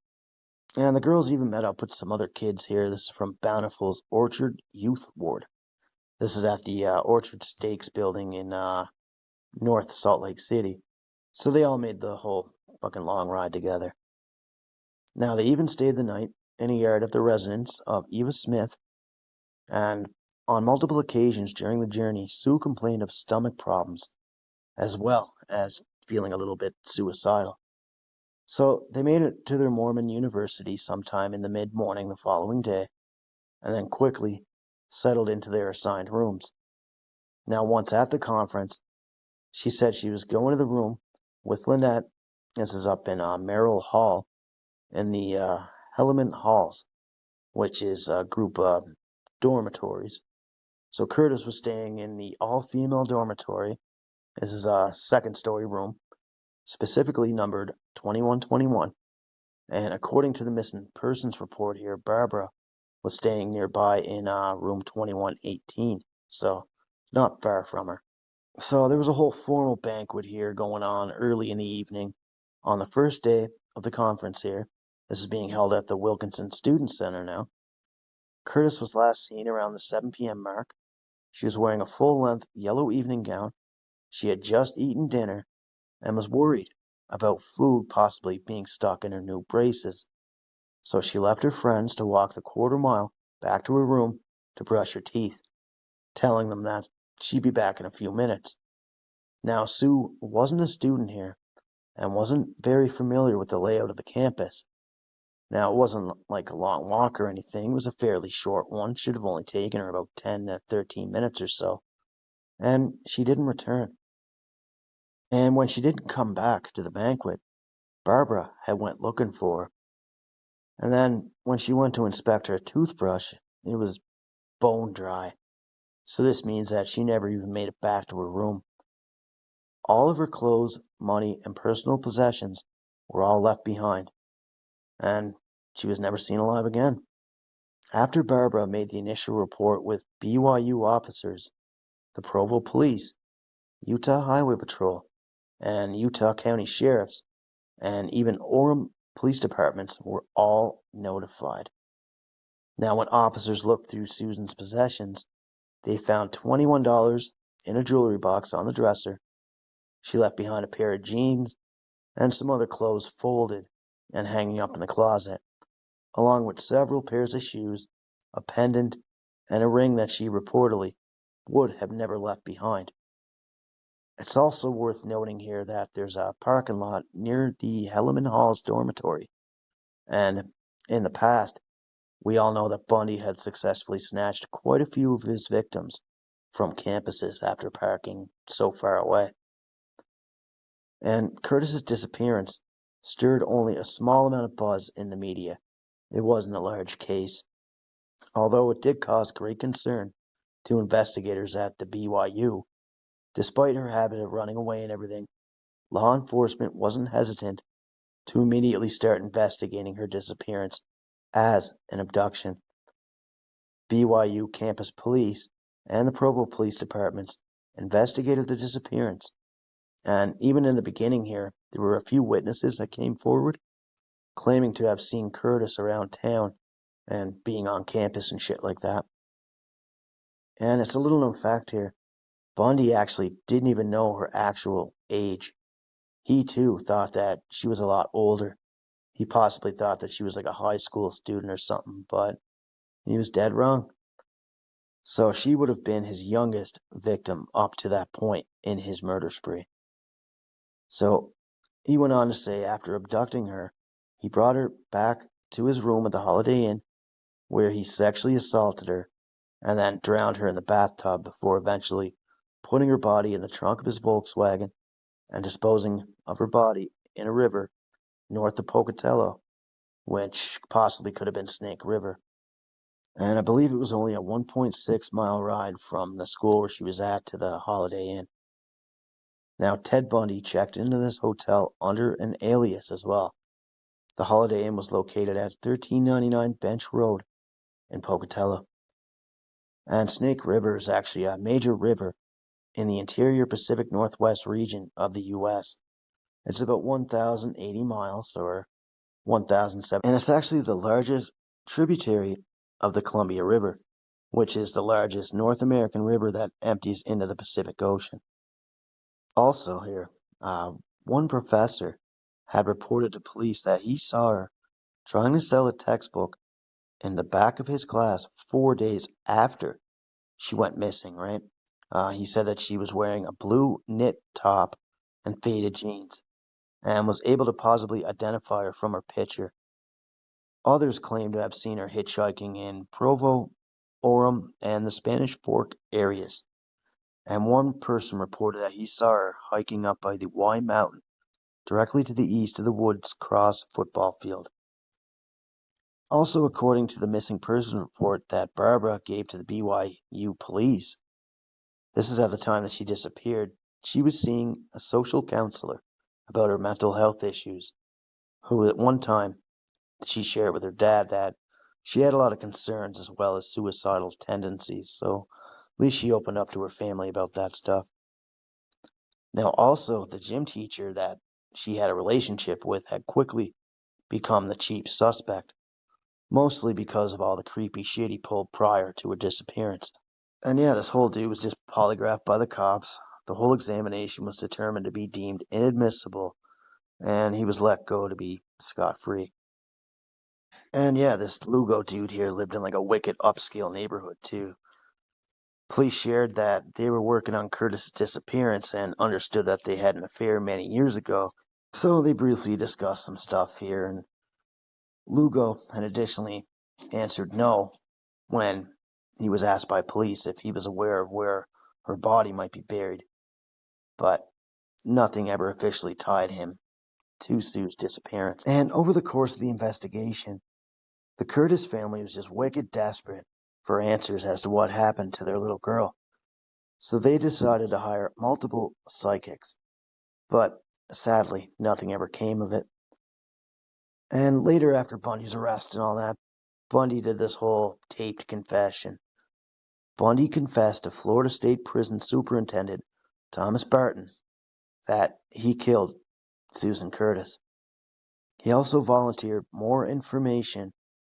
And the girls even met up with some other kids here. This is from Bountiful's Orchard Youth Ward. This is at the Orchard Steaks building in North Salt Lake City. So they all made the whole fucking long ride together. Now, they even stayed the night in a yard at the residence of Eva Smith, and on multiple occasions during the journey, Sue complained of stomach problems, as well as feeling a little bit suicidal. So they made it to their Mormon university sometime in the mid-morning the following day, and then quickly settled into their assigned rooms. Now, once at the conference, she said she was going to the room with Lynette. This is up in Merrill Hall in the Hellerman Halls, which is a group of dormitories. So Curtis was staying in the all-female dormitory. This is a second-story room, specifically numbered 2121. And according to the missing persons report here, Barbara was staying nearby in room 2118, so not far from her. So there was a whole formal banquet here going on early in the evening on the first day of the conference here. This is being held at the Wilkinson Student Center now. Curtis was last seen around the 7 p.m. mark. She was wearing a full-length yellow evening gown. She had just eaten dinner and was worried about food possibly being stuck in her new braces. So she left her friends to walk the quarter mile back to her room to brush her teeth, telling them that she'd be back in a few minutes. Now, Sue wasn't a student here and wasn't very familiar with the layout of the campus. Now, it wasn't like a long walk or anything. It was a fairly short one. Should have only taken her about 10 to 13 minutes or so. And she didn't return. And when she didn't come back to the banquet, Barbara had went looking for her. And then when she went to inspect her toothbrush, it was bone dry. So this means that she never even made it back to her room. All of her clothes, money, and personal possessions were all left behind, and she was never seen alive again. After Barbara made the initial report with BYU officers, the Provo Police, Utah Highway Patrol, and Utah County Sheriffs, and even Orem Police Departments were all notified. Now, when officers looked through Susan's possessions, they found $21 in a jewelry box on the dresser. She left behind a pair of jeans and some other clothes folded and hanging up in the closet, along with several pairs of shoes, a pendant, and a ring that she reportedly would have never left behind. It's also worth noting here that there's a parking lot near the Hellerman Halls dormitory, and in the past, we all know that Bundy had successfully snatched quite a few of his victims from campuses after parking so far away. And Curtis's disappearance stirred only a small amount of buzz in the media. It wasn't a large case, although it did cause great concern to investigators at the BYU. Despite her habit of running away and everything, law enforcement wasn't hesitant to immediately start investigating her disappearance as an abduction. BYU campus police and the Provo Police Departments investigated the disappearance. And even in the beginning here, there were a few witnesses that came forward claiming to have seen Curtis around town and being on campus and shit like that. And it's a little known fact here, Bundy actually didn't even know her actual age. He too thought that she was a lot older. He possibly thought that she was like a high school student or something, but he was dead wrong. So she would have been his youngest victim up to that point in his murder spree. So he went on to say after abducting her, he brought her back to his room at the Holiday Inn where he sexually assaulted her and then drowned her in the bathtub before eventually putting her body in the trunk of his Volkswagen and disposing of her body in a river north of Pocatello, which possibly could have been Snake River. And I believe it was only a 1.6-mile ride from the school where she was at to the Holiday Inn. Now, Ted Bundy checked into this hotel under an alias as well. The Holiday Inn was located at 1399 Bench Road in Pocatello. And Snake River is actually a major river in the interior Pacific Northwest region of the U.S. It's about 1,080 miles or 1,007, and it's actually the largest tributary of the Columbia River, which is the largest North American river that empties into the Pacific Ocean. Also here, one professor had reported to police that he saw her trying to sell a textbook in the back of his class 4 days after she went missing, right? He said that she was wearing a blue knit top and faded jeans and was able to possibly identify her from her picture. Others claim to have seen her hitchhiking in Provo, Orem, and the Spanish Fork areas. And one person reported that he saw her hiking up by the Y Mountain, directly to the east of the Woods Cross football field. Also, according to the missing person report that Barbara gave to the BYU police, this is at the time that she disappeared, she was seeing a social counselor about her mental health issues, who at one time she shared with her dad that she had a lot of concerns as well as suicidal tendencies, so at least she opened up to her family about that stuff. Now, also, the gym teacher that she had a relationship with had quickly become the chief suspect, mostly because of all the creepy shit he pulled prior to her disappearance. And yeah, this whole dude was just polygraphed by the cops. The whole examination was determined to be deemed inadmissible, and he was let go to be scot-free. And yeah, this Lugo dude here lived in like a wicked upscale neighborhood too. Police shared that they were working on Curtis's disappearance and understood that they had an affair many years ago. So they briefly discussed some stuff here, and Lugo had additionally answered no when he was asked by police if he was aware of where her body might be buried. But nothing ever officially tied him to Sue's disappearance. And over the course of the investigation, the Curtis family was just wicked desperate for answers as to what happened to their little girl. So they decided to hire multiple psychics. But sadly, nothing ever came of it. And later, after Bundy's arrest and all that, Bundy did this whole taped confession. Bundy confessed to Florida State Prison Superintendent Thomas Barton that he killed Susan Curtis. He also volunteered more information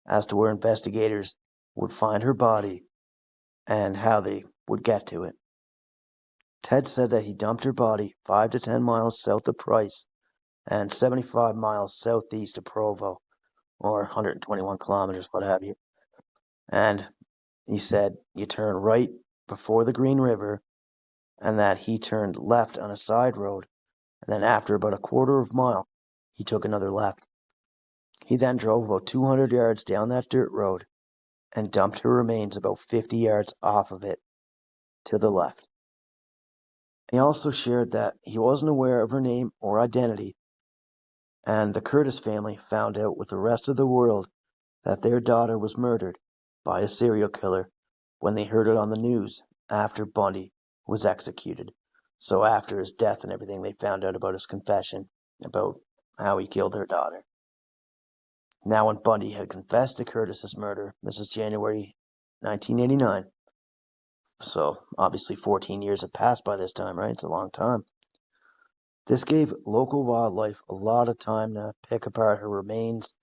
as to where investigators would find her body and how they would get to it. Ted said that he dumped her body 5 to 10 miles south of Price and 75 miles southeast of Provo, or 121 kilometers, what have you. And he said you turn right before the Green River, and that he turned left on a side road, and then after about a quarter of a mile, he took another left. He then drove about 200 yards down that dirt road and dumped her remains about 50 yards off of it to the left. He also shared that he wasn't aware of her name or identity, and the Curtis family found out with the rest of the world that their daughter was murdered by a serial killer when they heard it on the news after Bundy was executed. So after his death and everything, they found out about his confession about how he killed their daughter. Now, when Bundy had confessed to Curtis's murder, this is January 1989. So obviously 14 years have passed by this time, right? It's a long time. This gave local wildlife a lot of time to pick apart her remains,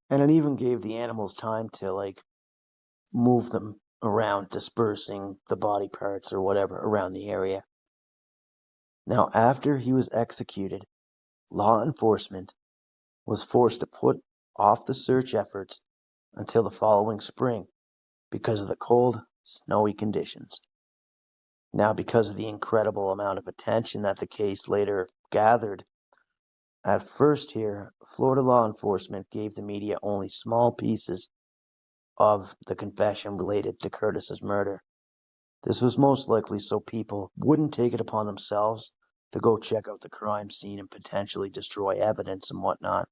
and it even gave the animals time to move them around, dispersing the body parts or whatever around the area. Now, after he was executed, law enforcement was forced to put off the search efforts until the following spring because of the cold, snowy conditions. Now, because of the incredible amount of attention that the case later gathered, at first here, Florida law enforcement gave the media only small pieces of the confession related to Curtis's murder. This was most likely so people wouldn't take it upon themselves to go check out the crime scene and potentially destroy evidence and whatnot,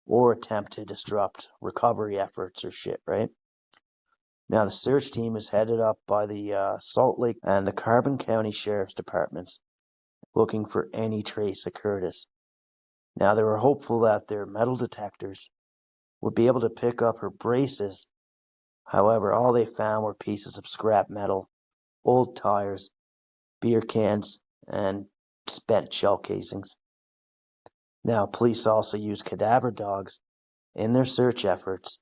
or attempt to disrupt recovery efforts or shit, right? Now, the search team is headed up by the Salt Lake and the Carbon County Sheriff's Departments, looking for any trace of Curtis. Now, they were hopeful that their metal detectors would be able to pick up her braces. However, all they found were pieces of scrap metal, old tires, beer cans, and spent shell casings. Now, police also used cadaver dogs in their search efforts,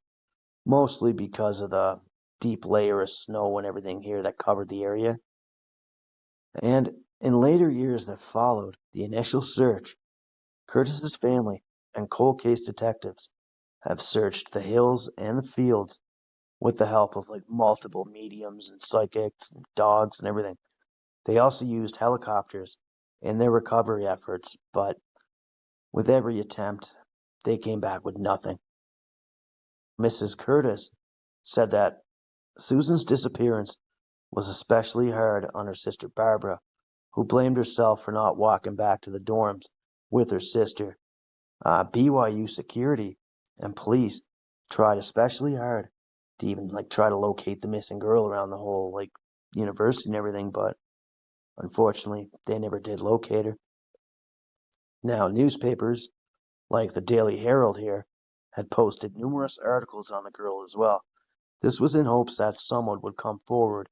mostly because of the deep layer of snow and everything here that covered the area. And in later years that followed the initial search, Curtis's family and cold case detectives have searched the hills and the fields with the help of multiple mediums and psychics and dogs and everything. They also used helicopters in their recovery efforts, but with every attempt, they came back with nothing. Mrs. Curtis said that Susan's disappearance was especially hard on her sister Barbara, who blamed herself for not walking back to the dorms with her sister. BYU security and police tried especially hard to even try to locate the missing girl around the whole university and everything, but unfortunately they never did locate her. Now, newspapers like the Daily Herald here had posted numerous articles on the girl as well. This was in hopes that someone would come forward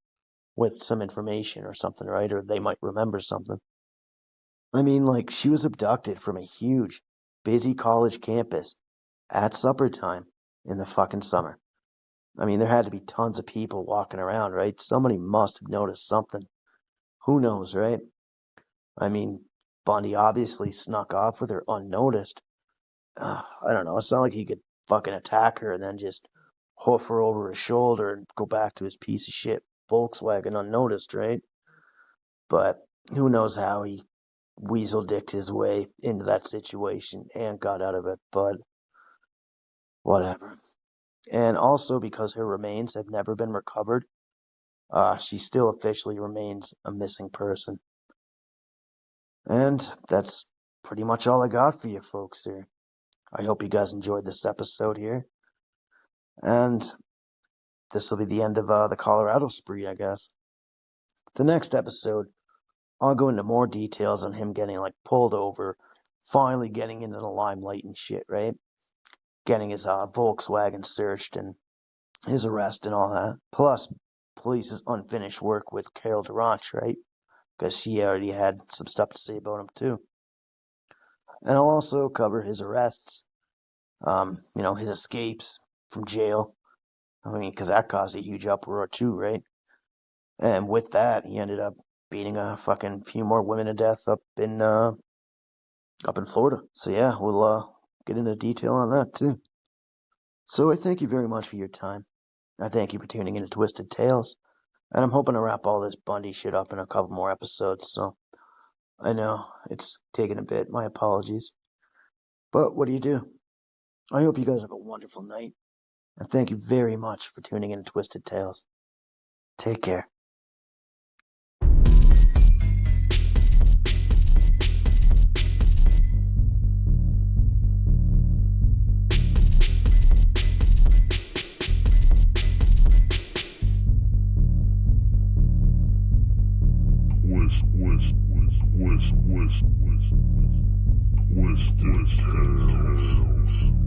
with some information or something, right? Or they might remember something. I mean, she was abducted from a huge, busy college campus at supper time in the fucking summer. I mean, there had to be tons of people walking around, right? Somebody must have noticed something. Who knows, right? I mean, Bundy obviously snuck off with her unnoticed. I don't know. It's not like he could fucking attack her and then just hoof her over his shoulder and go back to his piece of shit Volkswagen unnoticed, right? But who knows how he weasel-dicked his way into that situation and got out of it, but whatever. And also because her remains have never been recovered, she still officially remains a missing person. And that's pretty much all I got for you folks here. I hope you guys enjoyed this episode here. And this will be the end of the Colorado spree, I guess. The next episode, I'll go into more details on him getting pulled over, finally getting into the limelight and shit, right? Getting his Volkswagen searched and his arrest and all that. Plus, police's unfinished work with Carol Durant, right? Because she already had some stuff to say about him too. And I'll also cover his arrests, his escapes from jail. I mean, because that caused a huge uproar too, right? And with that, he ended up beating a fucking few more women to death up in Florida. So yeah, we'll get into detail on that too. So I thank you very much for your time. I thank you for tuning into Twisted Tales. And I'm hoping to wrap all this Bundy shit up in a couple more episodes, so I know it's taken a bit. My apologies. But what do you do? I hope you guys have a wonderful night. And thank you very much for tuning in to Twisted Tales. Take care. Twisted Tales.